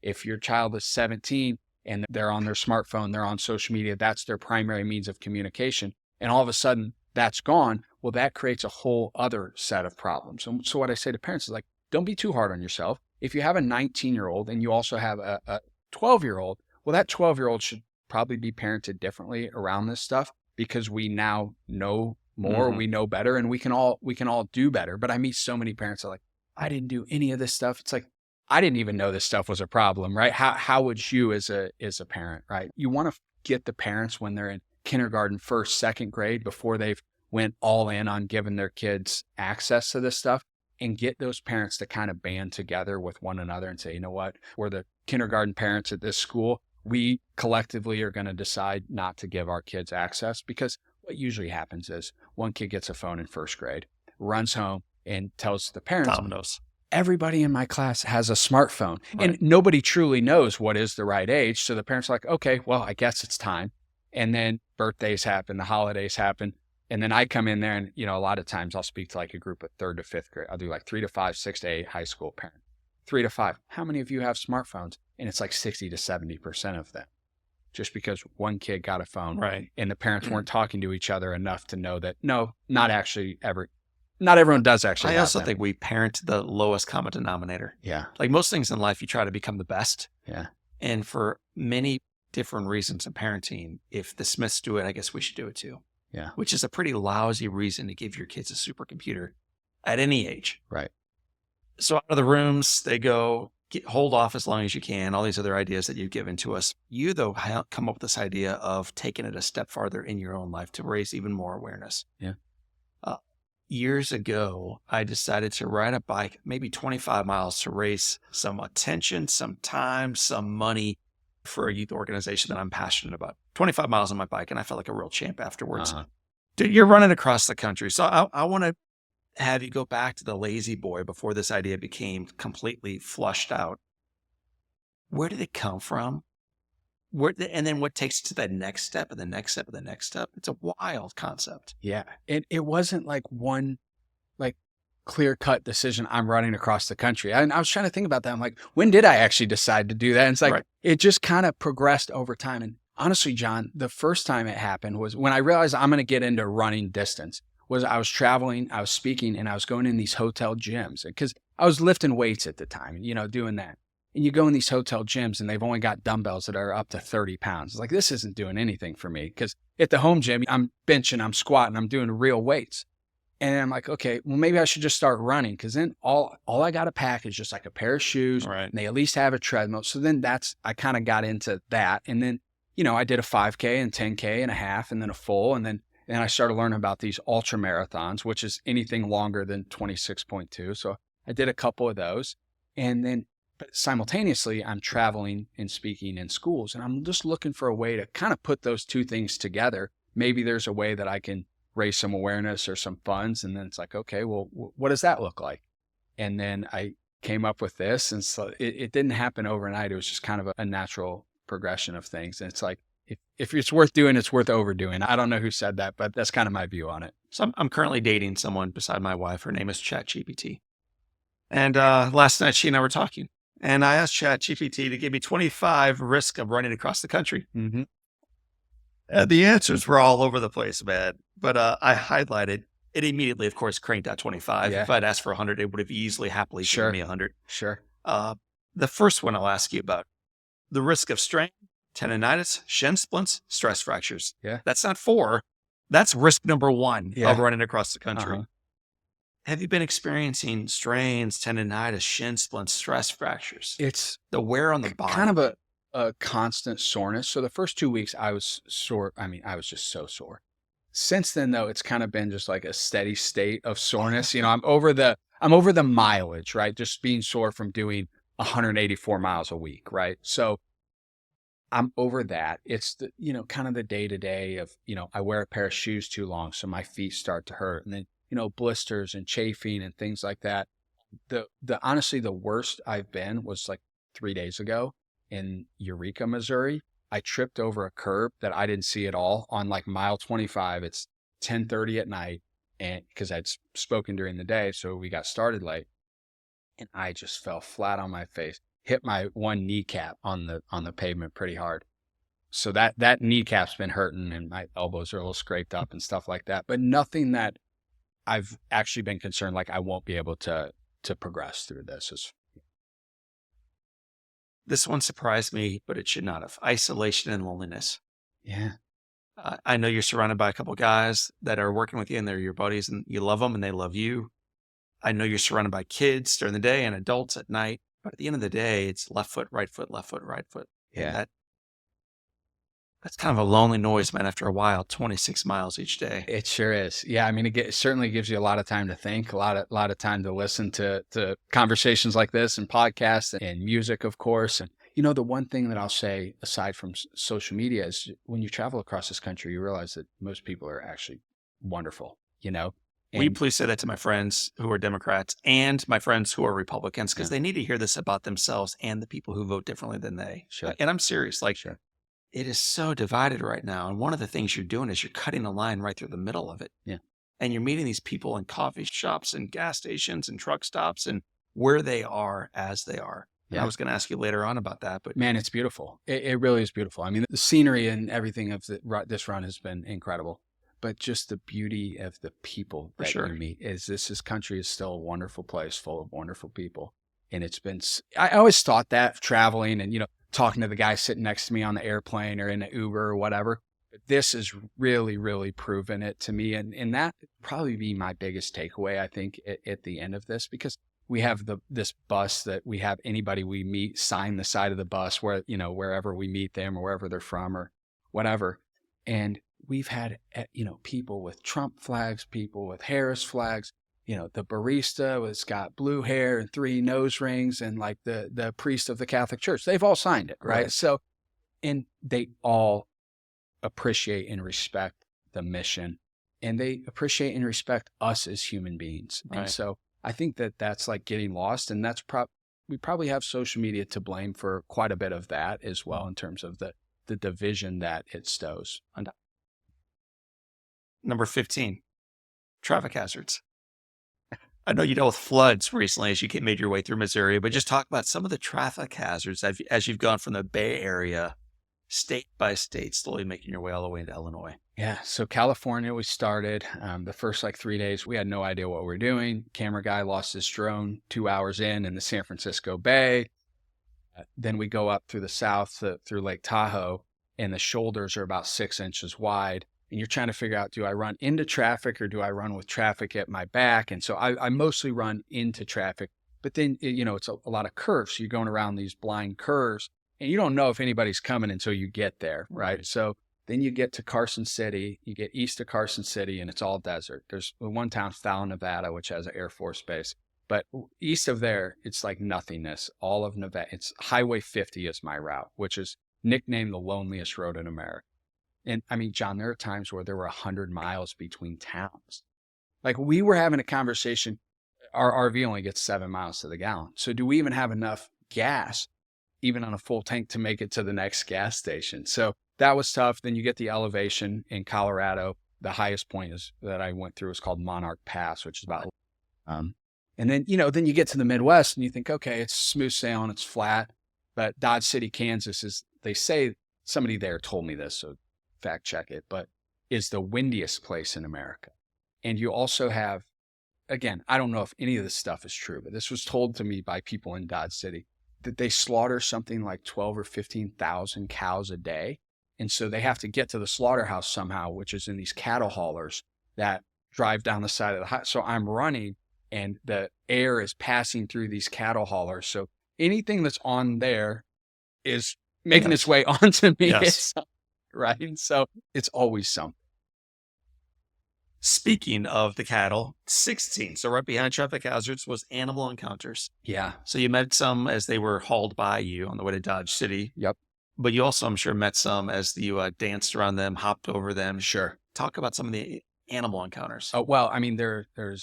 B: If your child is 17 and they're on their smartphone, they're on social media, that's their primary means of communication, and all of a sudden that's gone, well, that creates a whole other set of problems. So what I say to parents is like, don't be too hard on yourself. If you have a 19-year-old and you also have a 12-year-old, well, that 12-year-old should probably be parented differently around this stuff because we now know more, we know better, and we can all do better. But I meet so many parents that are like, I didn't do any of this stuff. It's like, I didn't even know this stuff was a problem, right? How would you as a parent, right? You want to get the parents when they're in kindergarten, first, second grade, before they've went all in on giving their kids access to this stuff, and get those parents to kind of band together with one another and say, you know what, we're the kindergarten parents at this school. We collectively are going to decide not to give our kids access, because what usually happens is one kid gets a phone in first grade, runs home and tells the parents,
A: Dominoes.
B: Everybody in my class has a smartphone,
A: Right.
B: and nobody truly knows what is the right age. So the parents are like, okay, well, I guess it's time. And then birthdays happen, the holidays happen. And then I come in there and, a lot of times I'll speak to like a group of 3rd to 5th grade. I'll do like 3 to 5, 6 to 8 high school parents. 3 to 5. How many of you have smartphones? And it's like 60 to 70% of them. Just because one kid got a phone,
A: Right.
B: and the parents weren't talking to each other enough to know that, no, not everyone does actually
A: I
B: have
A: also
B: them.
A: think we parent the lowest common denominator.
B: Yeah.
A: Like most things in life, you try to become the best.
B: Yeah.
A: And for many different reasons in parenting, if the Smiths do it, I guess we should do it too.
B: Yeah.
A: Which is a pretty lousy reason to give your kids a supercomputer at any age.
B: Right.
A: So out of the rooms, they go, hold off as long as you can, all these other ideas that you've given to us. You, though, come up with this idea of taking it a step farther in your own life to raise even more awareness.
B: Yeah.
A: Years ago, I decided to ride a bike, maybe 25 miles, to raise some attention, some time, some money for a youth organization that I'm passionate about. 25 miles on my bike, and I felt like a real champ afterwards. Dude, you're running across the country. So I want to have you go back to the lazy boy before this idea became completely flushed out. Where did it come from? And then what takes it to that next step and the next step and the next step? It's a wild concept.
B: Yeah. It wasn't like one like clear cut decision. I'm running across the country. And I was trying to think about that. I'm like, when did I actually decide to do that? And it's like,
A: Right.
B: It just kind of progressed over time. And honestly, John, the first time it happened was when I realized I'm going to get into running distance. Was I was traveling, I was speaking, and I was going in these hotel gyms because I was lifting weights at the time, doing that. And you go in these hotel gyms and they've only got dumbbells that are up to 30 pounds. It's like, this isn't doing anything for me because at the home gym, I'm benching, I'm squatting, I'm doing real weights. And I'm like, okay, well, maybe I should just start running because then all I got to pack is just like a pair of shoes.
A: Right.
B: And they at least have a treadmill. So then I kind of got into that. And then, I did a 5K and 10K and a half and then a full. And then I started learning about these ultra marathons, which is anything longer than 26.2. So I did a couple of those. And then but simultaneously, I'm traveling and speaking in schools. And I'm just looking for a way to kind of put those two things together. Maybe there's a way that I can raise some awareness or some funds. And then it's like, okay, well, what does that look like? And then I came up with this. And so it didn't happen overnight. It was just kind of a natural progression of things. And it's like, if it's worth doing, it's worth overdoing. I don't know who said that, but that's kind of my view on it.
A: So I'm currently dating someone beside my wife. Her name is ChatGPT. And last night she and I were talking. And I asked ChatGPT to give me 25 risk of running across the country.
B: Mm-hmm.
A: The answers were all over the place, man. But I highlighted it immediately, of course, cranked out 25.
B: Yeah.
A: If I'd asked for 100, it would have easily, happily given me 100.
B: Sure.
A: The first one I'll ask you about, the risk of strain, tendonitis, shin splints, stress fractures.
B: Yeah.
A: That's not 4. That's risk number 1 of running across the country.
B: Uh-huh.
A: Have you been experiencing strains, tendonitis, shin splints, stress fractures?
B: It's
A: the wear on the body.
B: Kind of a constant soreness. So the first 2 weeks I was sore. I mean, I was just so sore. Since then, though, it's kind of been just like a steady state of soreness. I'm over the mileage, right? Just being sore from doing 184 miles a week, right? So I'm over that. It's the, kind of the day to day of, I wear a pair of shoes too long, so my feet start to hurt. And then, blisters and chafing and things like that. The honestly, the worst I've been was like 3 days ago in Eureka, Missouri. I tripped over a curb that I didn't see at all on like mile 25. It's 10:30 at night. And because I'd spoken during the day, so we got started late, and I just fell flat on my face, hit my one kneecap on the pavement pretty hard. So that kneecap's been hurting, and my elbows are a little scraped up and stuff like that. But nothing that I've actually been concerned like I won't be able to progress through this.
A: This one surprised me, but it should not have. Isolation and loneliness.
B: Yeah.
A: I know you're surrounded by a couple guys that are working with you and they're your buddies and you love them and they love you. I know you're surrounded by kids during the day and adults at night, but at the end of the day, it's left foot, right foot, left foot, right foot.
B: Yeah.
A: That's kind of a lonely noise, man, after a while, 26 miles each day.
B: It sure is. Yeah. I mean, it certainly gives you a lot of time to think, a lot of time to listen to conversations like this and podcasts and music, of course. And, the one thing that I'll say aside from social media is when you travel across this country, you realize that most people are actually wonderful, And
A: Will you please say that to my friends who are Democrats and my friends who are Republicans, because they need to hear this about themselves and the people who vote differently than they.
B: Sure.
A: And I'm serious. Like,
B: sure.
A: It is so divided right now, and one of the things you're doing is you're cutting a line right through the middle of it,
B: Yeah.
A: and you're meeting these people in coffee shops and gas stations and truck stops and where they are as they are. And I
B: Yeah.
A: was gonna ask you later on about that, but
B: Man, it's beautiful. It really is beautiful. I mean, the scenery and everything of this run has been incredible, but just the beauty of the people
A: for
B: that you
A: sure.
B: meet is this country is still a wonderful place full of wonderful people. And it's been, I always thought that traveling and, talking to the guy sitting next to me on the airplane or in an Uber or whatever. But this has really, really proven it to me. And that would probably be my biggest takeaway, I think, at the end of this, because we have this bus that we have anybody we meet sign the side of the bus where, wherever we meet them or wherever they're from or whatever. And we've had, people with Trump flags, people with Harris flags, the barista was got blue hair and 3 nose rings and like the priest of the Catholic Church. They've all signed it. Right.
A: Right.
B: So, and they all appreciate and respect the mission and they appreciate and respect us as human beings. And
A: Right.
B: so I think that that's like getting lost. And that's we probably have social media to blame for quite a bit of that as well, in terms of the division that it stows.
A: Number 15, traffic hazards. I know you dealt with floods recently as you made your way through Missouri, but just talk about some of the traffic hazards as you've gone from the Bay Area, state by state, slowly making your way all the way into Illinois.
B: Yeah. So California, we started the first like 3 days. We had no idea what we were doing. Camera guy lost his drone 2 hours in the San Francisco Bay. Then we go up through the south through Lake Tahoe, and the shoulders are about 6 inches wide. And you're trying to figure out, do I run into traffic or do I run with traffic at my back? And so I mostly run into traffic, but then, it's a lot of curves. So you're going around these blind curves and you don't know if anybody's coming until you get there. Right. So then you get to Carson City, you get east of Carson City and it's all desert. There's one town, Fallon, Nevada, which has an Air Force base, but east of there, it's like nothingness. All of Nevada, it's Highway 50 is my route, which is nicknamed the loneliest road in America. And I mean, John, there are times where there were 100 miles between towns. Like we were having a conversation, our RV only gets 7 miles to the gallon. So do we even have enough gas, even on a full tank, to make it to the next gas station? So that was tough. Then you get the elevation in Colorado. The highest point that I went through is called Monarch Pass, which is about, and then, then you get to the Midwest and you think, okay, it's smooth sailing, it's flat. But Dodge City, Kansas they say, somebody there told me this, so fact check it, but is the windiest place in America. And you also have, again, I don't know if any of this stuff is true, but this was told to me by people in Dodge City, that they slaughter something like 12 or 15,000 cows a day. And so they have to get to the slaughterhouse somehow, which is in these cattle haulers that drive down the side of the highway. So I'm running and the air is passing through these cattle haulers. So anything that's on there is making its way onto me.
A: Yes.
B: Right. So it's always something.
A: Speaking of the cattle, 16. So right behind traffic hazards was animal encounters.
B: Yeah.
A: So you met some as they were hauled by you on the way to Dodge City.
B: Yep.
A: But you also, I'm sure, met some as you danced around them, hopped over them.
B: Sure.
A: Talk about some of the animal encounters.
B: Oh, well, I mean, there's a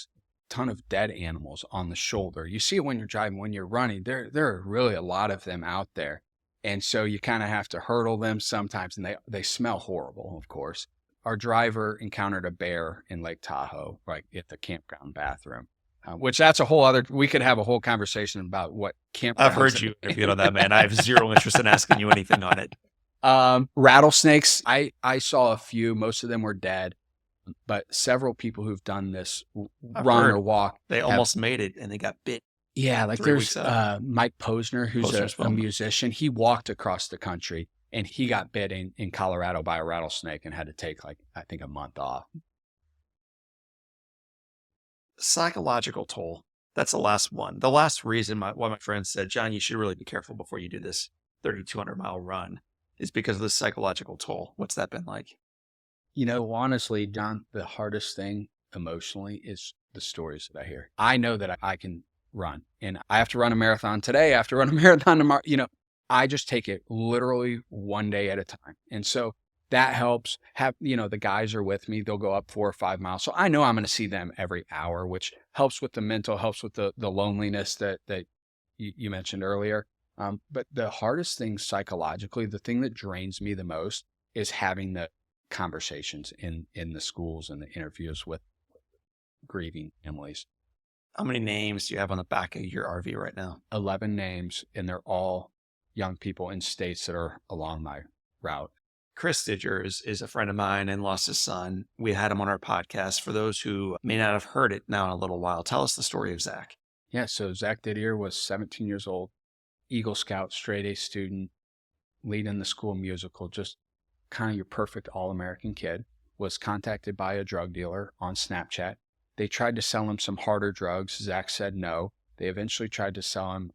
B: ton of dead animals on the shoulder. You see it when you're driving, when you're running. There are really a lot of them out there. And so you kind of have to hurdle them sometimes, and they smell horrible, of course. Our driver encountered a bear in Lake Tahoe, right at the campground bathroom, which that's a whole other, we could have a whole conversation about what campgrounds.
A: I've heard you interviewed on that, man. I have zero interest in asking you anything on it.
B: Rattlesnakes, I saw a few, most of them were dead, but several people who've done this run or walk.
A: They almost made it and they got bit.
B: Yeah, like there's Mike Posner, who's a musician. He walked across the country and he got bit in Colorado by a rattlesnake and had to take like, I think, a month off.
A: Psychological toll. That's the last one. The last reason why my friend said, John, you should really be careful before you do this 3,200-mile run is because of the psychological toll. What's that been like?
B: Honestly, John, the hardest thing emotionally is the stories that I hear. I know that I can run and I have to run a marathon today. I have to run a marathon tomorrow. I just take it literally one day at a time. And so that helps. The guys are with me. They'll go up 4 or 5 miles. So I know I'm going to see them every hour, which helps with the mental, helps with the loneliness that you mentioned earlier. But the hardest thing psychologically, the thing that drains me the most is having the conversations in the schools and the interviews with grieving families.
A: How many names do you have on the back of your RV right now?
B: 11 names, and they're all young people in states that are along my route.
A: Chris Stidger is a friend of mine and lost his son. We had him on our podcast. For those who may not have heard it now in a little while, tell us the story of Zach.
B: Yeah, so Zach Didier was 17 years old, Eagle Scout, straight A student, leading the school musical, just kind of your perfect all-American kid, was contacted by a drug dealer on Snapchat. They tried to sell him some harder drugs. Zach said no. They eventually tried to sell him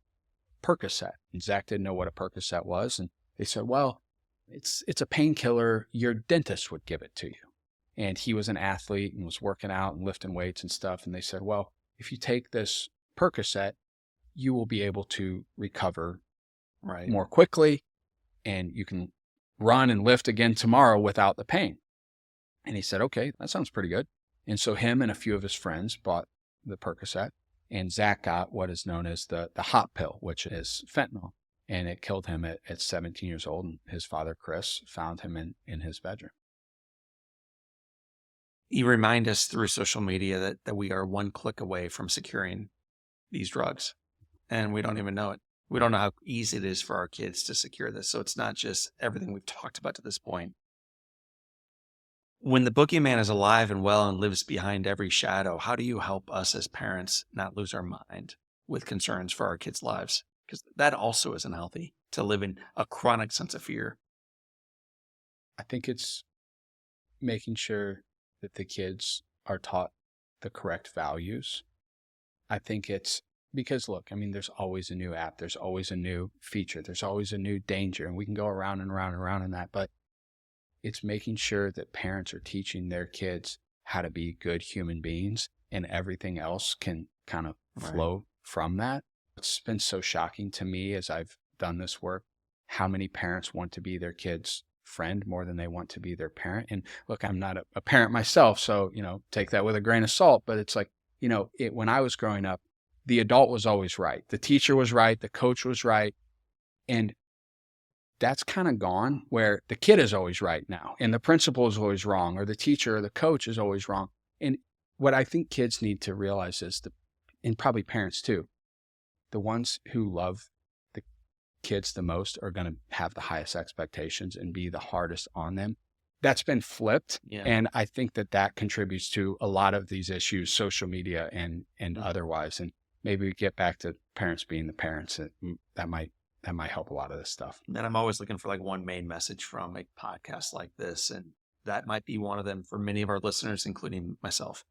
B: Percocet, and Zach didn't know what a Percocet was. And they said, well, it's a painkiller. Your dentist would give it to you. And he was an athlete and was working out and lifting weights and stuff. And they said, well, if you take this Percocet, you will be able to recover more quickly, and you can run and lift again tomorrow without the pain. And he said, okay, that sounds pretty good. And so him and a few of his friends bought the Percocet, and Zach got what is known as the hot pill, which is fentanyl. And it killed him at 17 years old. And his father, Chris, found him in his bedroom.
A: You remind us through social media that we are one click away from securing these drugs, and we don't even know it. We don't know how easy it is for our kids to secure this. So it's not just everything we've talked about to this point. When the boogeyman is alive and well and lives behind every shadow, how do you help us as parents not lose our mind with concerns for our kids' lives? Because that also isn't healthy, to live in a chronic sense of fear.
B: I think it's making sure that the kids are taught the correct values. I think it's because, look, I mean, there's always a new app. There's always a new feature. There's always a new danger. And we can go around and around and around in that. But it's making sure that parents are teaching their kids how to be good human beings, and everything else can kind of flow from that. It's been so shocking to me as I've done this work, how many parents want to be their kids' friend more than they want to be their parent. And look, I'm not a parent myself, so, take that with a grain of salt. But it's like, when I was growing up, the adult was always right. The teacher was right. The coach was right. And that's kind of gone, where the kid is always right now, and the principal is always wrong, or the teacher or the coach is always wrong. And what I think kids need to realize is and probably parents too, the ones who love the kids the most are going to have the highest expectations and be the hardest on them. That's been flipped. Yeah. And I think that contributes to a lot of these issues, social media and otherwise. And maybe we get back to parents being the parents. That might help a lot of this stuff.
A: And I'm always looking for one main message from a podcast like this. And that might be one of them for many of our listeners, including myself.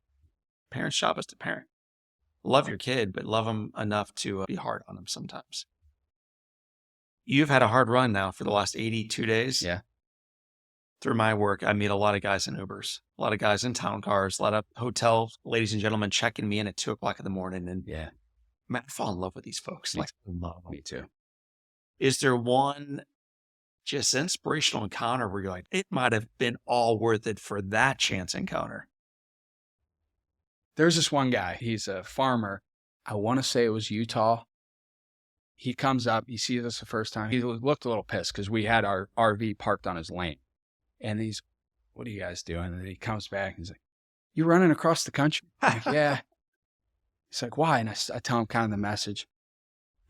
A: Parents' job is to parent. Love your kid, but love them enough to be hard on them sometimes. You've had a hard run now for the last 82 days.
B: Yeah.
A: Through my work, I meet a lot of guys in Ubers, a lot of guys in town cars, a lot of hotel ladies and gentlemen checking me in at 2:00 in the morning. And
B: yeah,
A: man, I fall in love with these folks.
B: Me too.
A: Is there one just inspirational encounter where you're like, it might have been all worth it for that chance encounter?
B: There's this one guy. He's a farmer. I want to say it was Utah. He comes up. He sees us the first time. He looked a little pissed because we had our RV parked on his lane. And he's, what are you guys doing? And he comes back and he's like, you running across the country? I'm like, yeah. He's like, why? And I tell him kind of the message.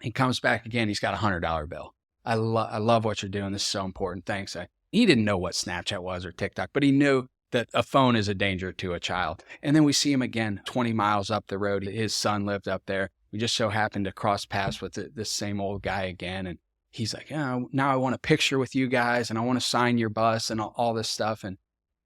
B: He comes back again. He's got $100 bill. I love what you're doing. This is so important. Thanks. He didn't know what Snapchat was or TikTok, but he knew that a phone is a danger to a child. And then we see him again 20 miles up the road. His son lived up there. We just so happened to cross paths with this same old guy again. And he's like, now I want a picture with you guys, and I want to sign your bus and all this stuff. And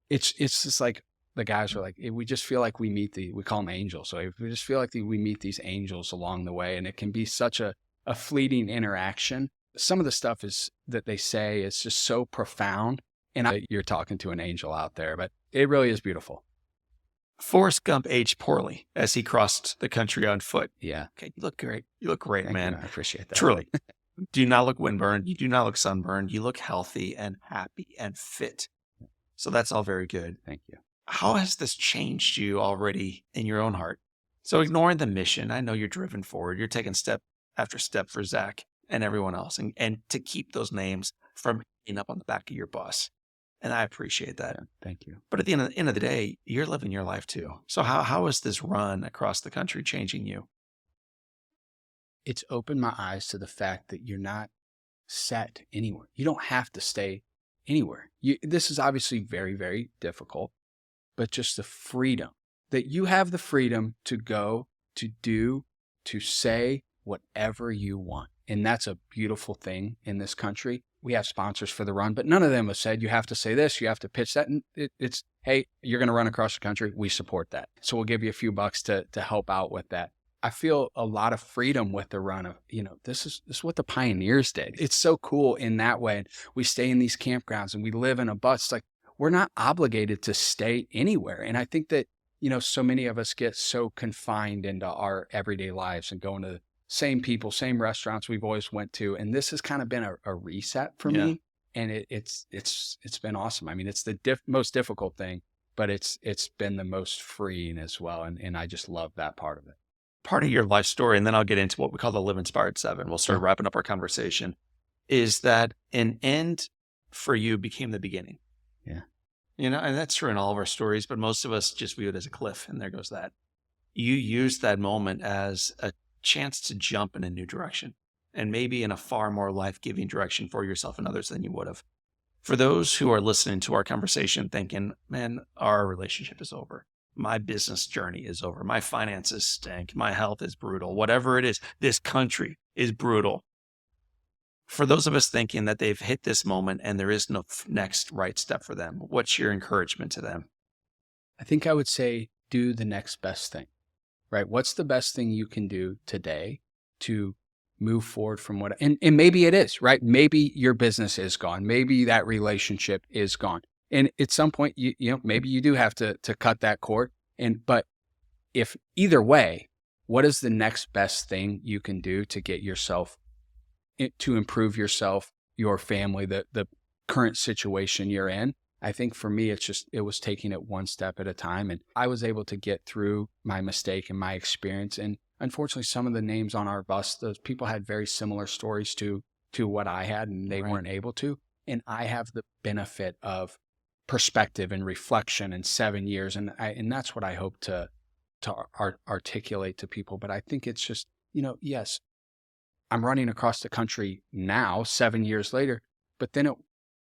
B: it's just like, the guys are like, we just feel like we call them angels. So we just feel like we meet these angels along the way. And it can be such a fleeting interaction. Some of the stuff that they say is just so profound. And you're talking to an angel out there, but it really is beautiful.
A: Forrest Gump aged poorly as he crossed the country on foot.
B: Yeah.
A: Okay, you look great. You look great,
B: Thank
A: man.
B: you. I appreciate that.
A: Truly. Do not look windburned. You do not look sunburned. You look healthy and happy and fit. So that's all very good.
B: Thank you.
A: How has this changed you already in your own heart? So ignoring the mission, I know you're driven forward. You're taking step after step for Zach. and everyone else, and to keep those names from being up on the back of your bus. And I appreciate that.
B: Yeah, thank you.
A: But at the end of the day, you're living your life too. So how is this run across the country changing you?
B: It's opened my eyes to the fact that you're not set anywhere. You don't have to stay anywhere. This is obviously very, very difficult, but just the freedom that you have, the freedom to go, to do, to say whatever you want. And that's a beautiful thing in this country. We have sponsors for the run, but none of them have said you have to say this, you have to pitch that. And it's, hey, you're going to run across the country. We support that. So we'll give you a few bucks to help out with that. I feel a lot of freedom with the run of, this is what the pioneers did. It's so cool in that way. And we stay in these campgrounds and we live in a bus. It's like, we're not obligated to stay anywhere. And I think that, so many of us get so confined into our everyday lives and going to the same people, same restaurants we've always went to. And this has kind of been a reset for me. And it's been awesome. I mean, it's the most difficult thing, but it's been the most freeing as well. And I just love that part of it.
A: Part of your life story, and then I'll get into what we call the Live Inspired 7. We'll start wrapping up our conversation, is that an end for you became the beginning.
B: Yeah.
A: And that's true in all of our stories, but most of us just view it as a cliff, and there goes that. You used that moment as a chance to jump in a new direction, and maybe in a far more life-giving direction for yourself and others than you would have. For those who are listening to our conversation thinking, man, our relationship is over. My business journey is over. My finances stink. My health is brutal. Whatever it is, this country is brutal. For those of us thinking that they've hit this moment and there is no next right step for them, what's your encouragement to them?
B: I think I would say do the next best thing, right? What's the best thing you can do today to move forward from and maybe it is, right? Maybe your business is gone. Maybe that relationship is gone. And at some point, maybe you do have to cut that cord. But if either way, what is the next best thing you can do to get yourself, to improve yourself, your family, the current situation you're in? I think for me, it was taking it one step at a time. And I was able to get through my mistake and my experience. And unfortunately, some of the names on our bus, those people had very similar stories to what I had, and they weren't able to. And I have the benefit of perspective and reflection in 7 years. And that's what I hope to articulate to people. But I think it's just, yes, I'm running across the country now, 7 years later, but then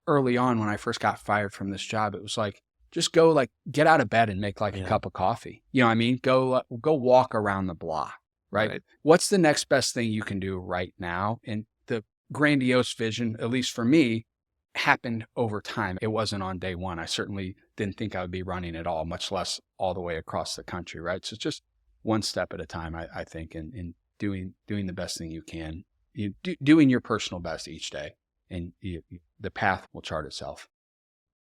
B: early on when I first got fired from this job, it was like, just go get out of bed and make a cup of coffee. You know what I mean? Go walk around the block, right? What's the next best thing you can do right now? And the grandiose vision, at least for me, happened over time. It wasn't on day one. I certainly didn't think I would be running at all, much less all the way across the country, right? So it's just one step at a time, I think, and doing the best thing you can, doing your personal best each day, and the path will chart itself.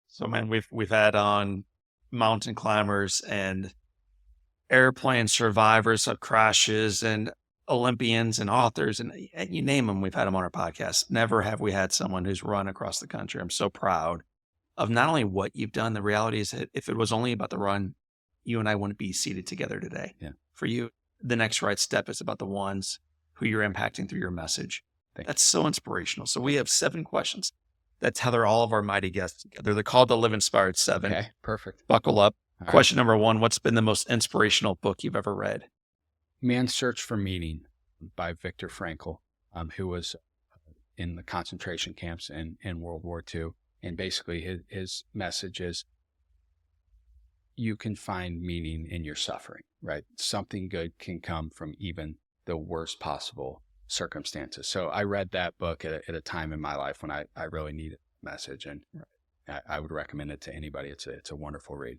A: So, man, we've had on mountain climbers and airplane survivors of crashes and Olympians and authors, and you name them, we've had them on our podcast. Never have we had someone who's run across the country. I'm so proud of not only what you've done. The reality is that if it was only about the run, you and I wouldn't be seated together today.
B: Yeah.
A: For you, the next right step is about the ones who you're impacting through your message. That's so inspirational. So we have 7 questions that tether all of our mighty guests together. They're called the Live Inspired 7.
B: Okay, perfect.
A: Buckle up.
B: All
A: Question number 1, what's been the most inspirational book you've ever read?
B: Man's Search for Meaning by Viktor Frankl, who was in the concentration camps in World War II. And basically his message is you can find meaning in your suffering, right? Something good can come from even the worst possible circumstances. So I read that book at a time in my life when I really needed a message, and I would recommend it to anybody. It's a wonderful read.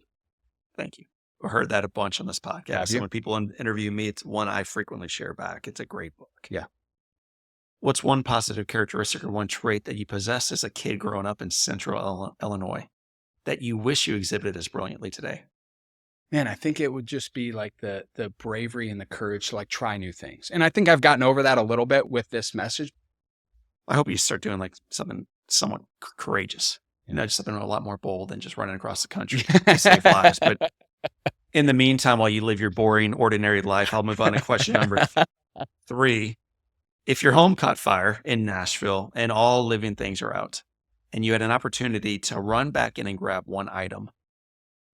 A: Thank you. I've heard that a bunch on this podcast.
B: Have you?
A: And when people interview me, it's one I frequently share back. It's a great book.
B: Yeah.
A: What's one positive characteristic or one trait that you possessed as a kid growing up in Central Illinois that you wish you exhibited as brilliantly today?
B: Man, I think it would just be the bravery and the courage to try new things. And I think I've gotten over that a little bit with this message.
A: I hope you start doing something somewhat courageous. Just something a lot more bold than just running across the country to save lives. But in the meantime, while you live your boring, ordinary life, I'll move on to question number 3. If your home caught fire in Nashville and all living things are out, and you had an opportunity to run back in and grab one item,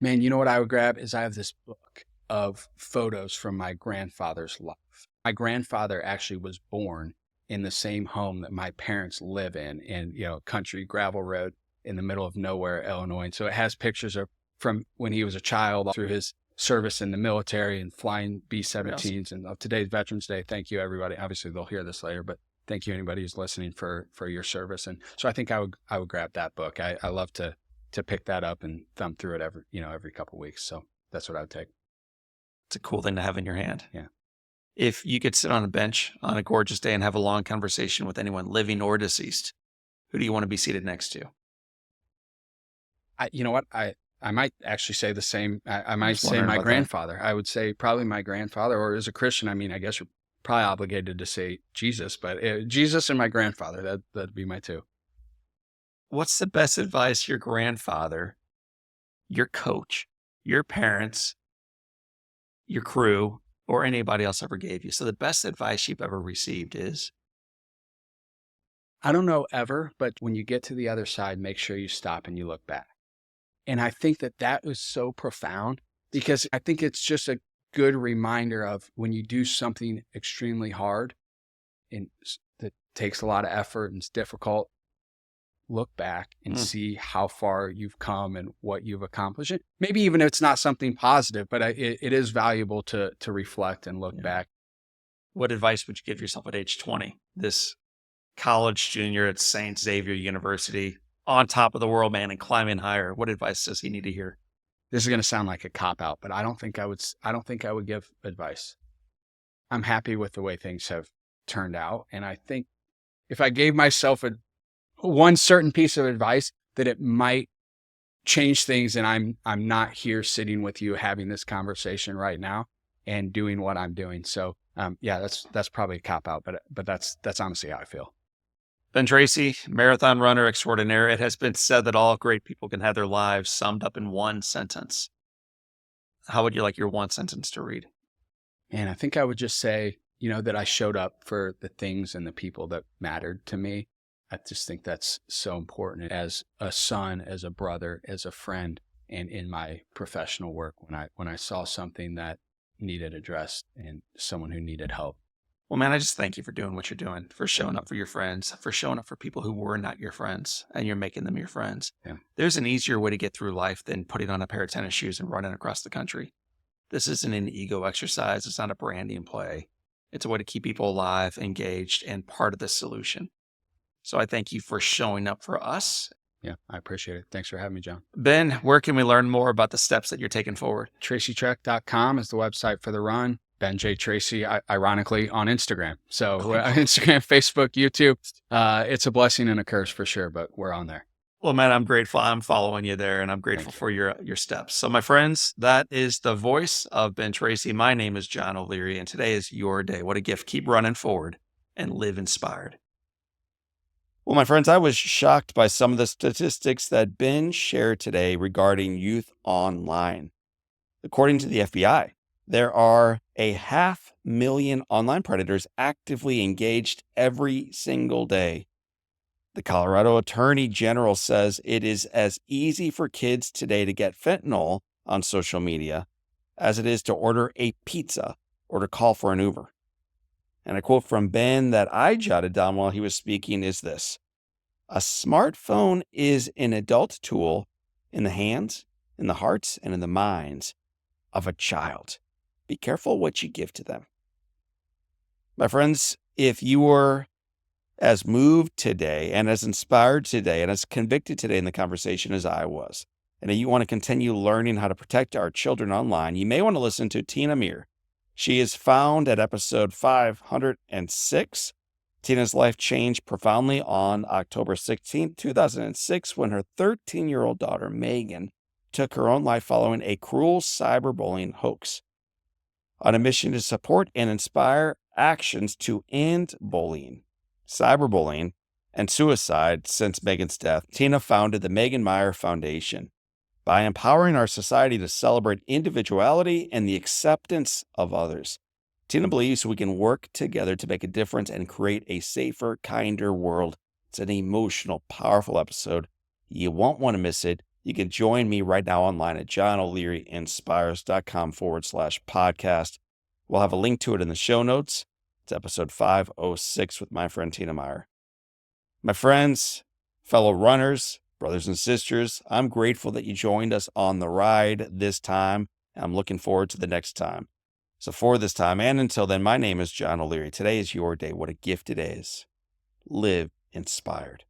B: Man, you know what I would grab is I have this book of photos from my grandfather's life. My grandfather actually was born in the same home that my parents live in, country gravel road in the middle of nowhere, Illinois. And so it has pictures of from when he was a child through his service in the military and flying
A: yes,
B: B-17s. And today's Veterans Day. Thank you, everybody. Obviously, they'll hear this later, but thank you, anybody who's listening for your service. And so I think I would grab that book. I love to pick that up and thumb through it every couple of weeks. So that's what I would take.
A: it's a cool thing to have in your hand.
B: Yeah.
A: If you could sit on a bench on a gorgeous day and have a long conversation with anyone living or deceased, who do you want to be seated next to?
B: You know what? I might actually say the same. I might
A: Just
B: say
A: wondering
B: my
A: about that.
B: grandfather. I would say probably my grandfather, or as a Christian, I mean, I guess you're probably obligated to say Jesus, but Jesus and my grandfather, that'd be my two.
A: What's the best advice your grandfather, your coach, your parents, your crew, or anybody else ever gave you? So the best advice you've ever received is?
B: I don't know ever, but when you get to the other side, make sure you stop and you look back. And I think that was so profound because I think it's just a good reminder of when you do something extremely hard and that takes a lot of effort and it's difficult, look back and see how far you've come and what you've accomplished. Maybe even if it's not something positive, but it is valuable to reflect and look back.
A: What advice would you give yourself at age 20? This college junior at St. Xavier University, on top of the world, man, and climbing higher. What advice does he need to hear?
B: This is going to sound like a cop out, but I don't think I would give advice. I'm happy with the way things have turned out. And I think if I gave myself one certain piece of advice, that it might change things. And I'm not here sitting with you having this conversation right now and doing what I'm doing. So that's probably a cop out, but that's honestly how I feel.
A: Ben Tracy, marathon runner extraordinaire. It has been said that all great people can have their lives summed up in one sentence. How would you like your one sentence to read?
B: And I think I would just say, that I showed up for the things and the people that mattered to me. I just think that's so important as a son, as a brother, as a friend, and in my professional work when I saw something that needed addressed and someone who needed help.
A: Well, man, I just thank you for doing what you're doing, for showing up for your friends, for showing up for people who were not your friends, and you're making them your friends.
B: Yeah.
A: There's an easier way to get through life than putting on a pair of tennis shoes and running across the country. This isn't an ego exercise. It's not a branding play. It's a way to keep people alive, engaged, and part of the solution. So I thank you for showing up for us.
B: Yeah, I appreciate it. Thanks for having me, John.
A: Ben, where can we learn more about the steps that you're taking forward?
B: TracyTrek.com is the website for the run. Ben J. Tracy, ironically, on Instagram. So Instagram, Facebook, YouTube. It's a blessing and a curse for sure, but we're on there.
A: Well, man, I'm grateful. I'm following you there, and I'm grateful for your steps. So, my friends, that is the voice of Ben Tracy. My name is John O'Leary, and today is your day. What a gift. Keep running forward and live inspired. Well, my friends, I was shocked by some of the statistics that Ben shared today regarding youth online. According to the FBI, there are 500,000 online predators actively engaged every single day. The Colorado Attorney General says it is as easy for kids today to get fentanyl on social media as it is to order a pizza or to call for an Uber. And a quote from Ben that I jotted down while he was speaking is this: "A smartphone is an adult tool in the hands, in the hearts, and in the minds of a child. Be careful what you give to them." My friends, if you were as moved today and as inspired today and as convicted today in the conversation as I was, and you want to continue learning how to protect our children online, you may want to listen to Tina Meir. She is found at episode 506. Tina's life changed profoundly on October 16, 2006, when her 13-year-old daughter, Megan, took her own life following a cruel cyberbullying hoax. On a mission to support and inspire actions to end bullying, cyberbullying, and suicide since Megan's death, Tina founded the Megan Meyer Foundation. By empowering our society to celebrate individuality and the acceptance of others, Tina believes we can work together to make a difference and create a safer, kinder world. It's an emotional, powerful episode. You won't want to miss it. You can join me right now online at johnolearyinspires.com/podcast. We'll have a link to it in the show notes. It's episode 506 with my friend Tina Meyer. My friends, fellow runners, brothers and sisters, I'm grateful that you joined us on the ride this time. I'm looking forward to the next time. So for this time and until then, my name is John O'Leary. Today is your day. What a gift it is. Live inspired.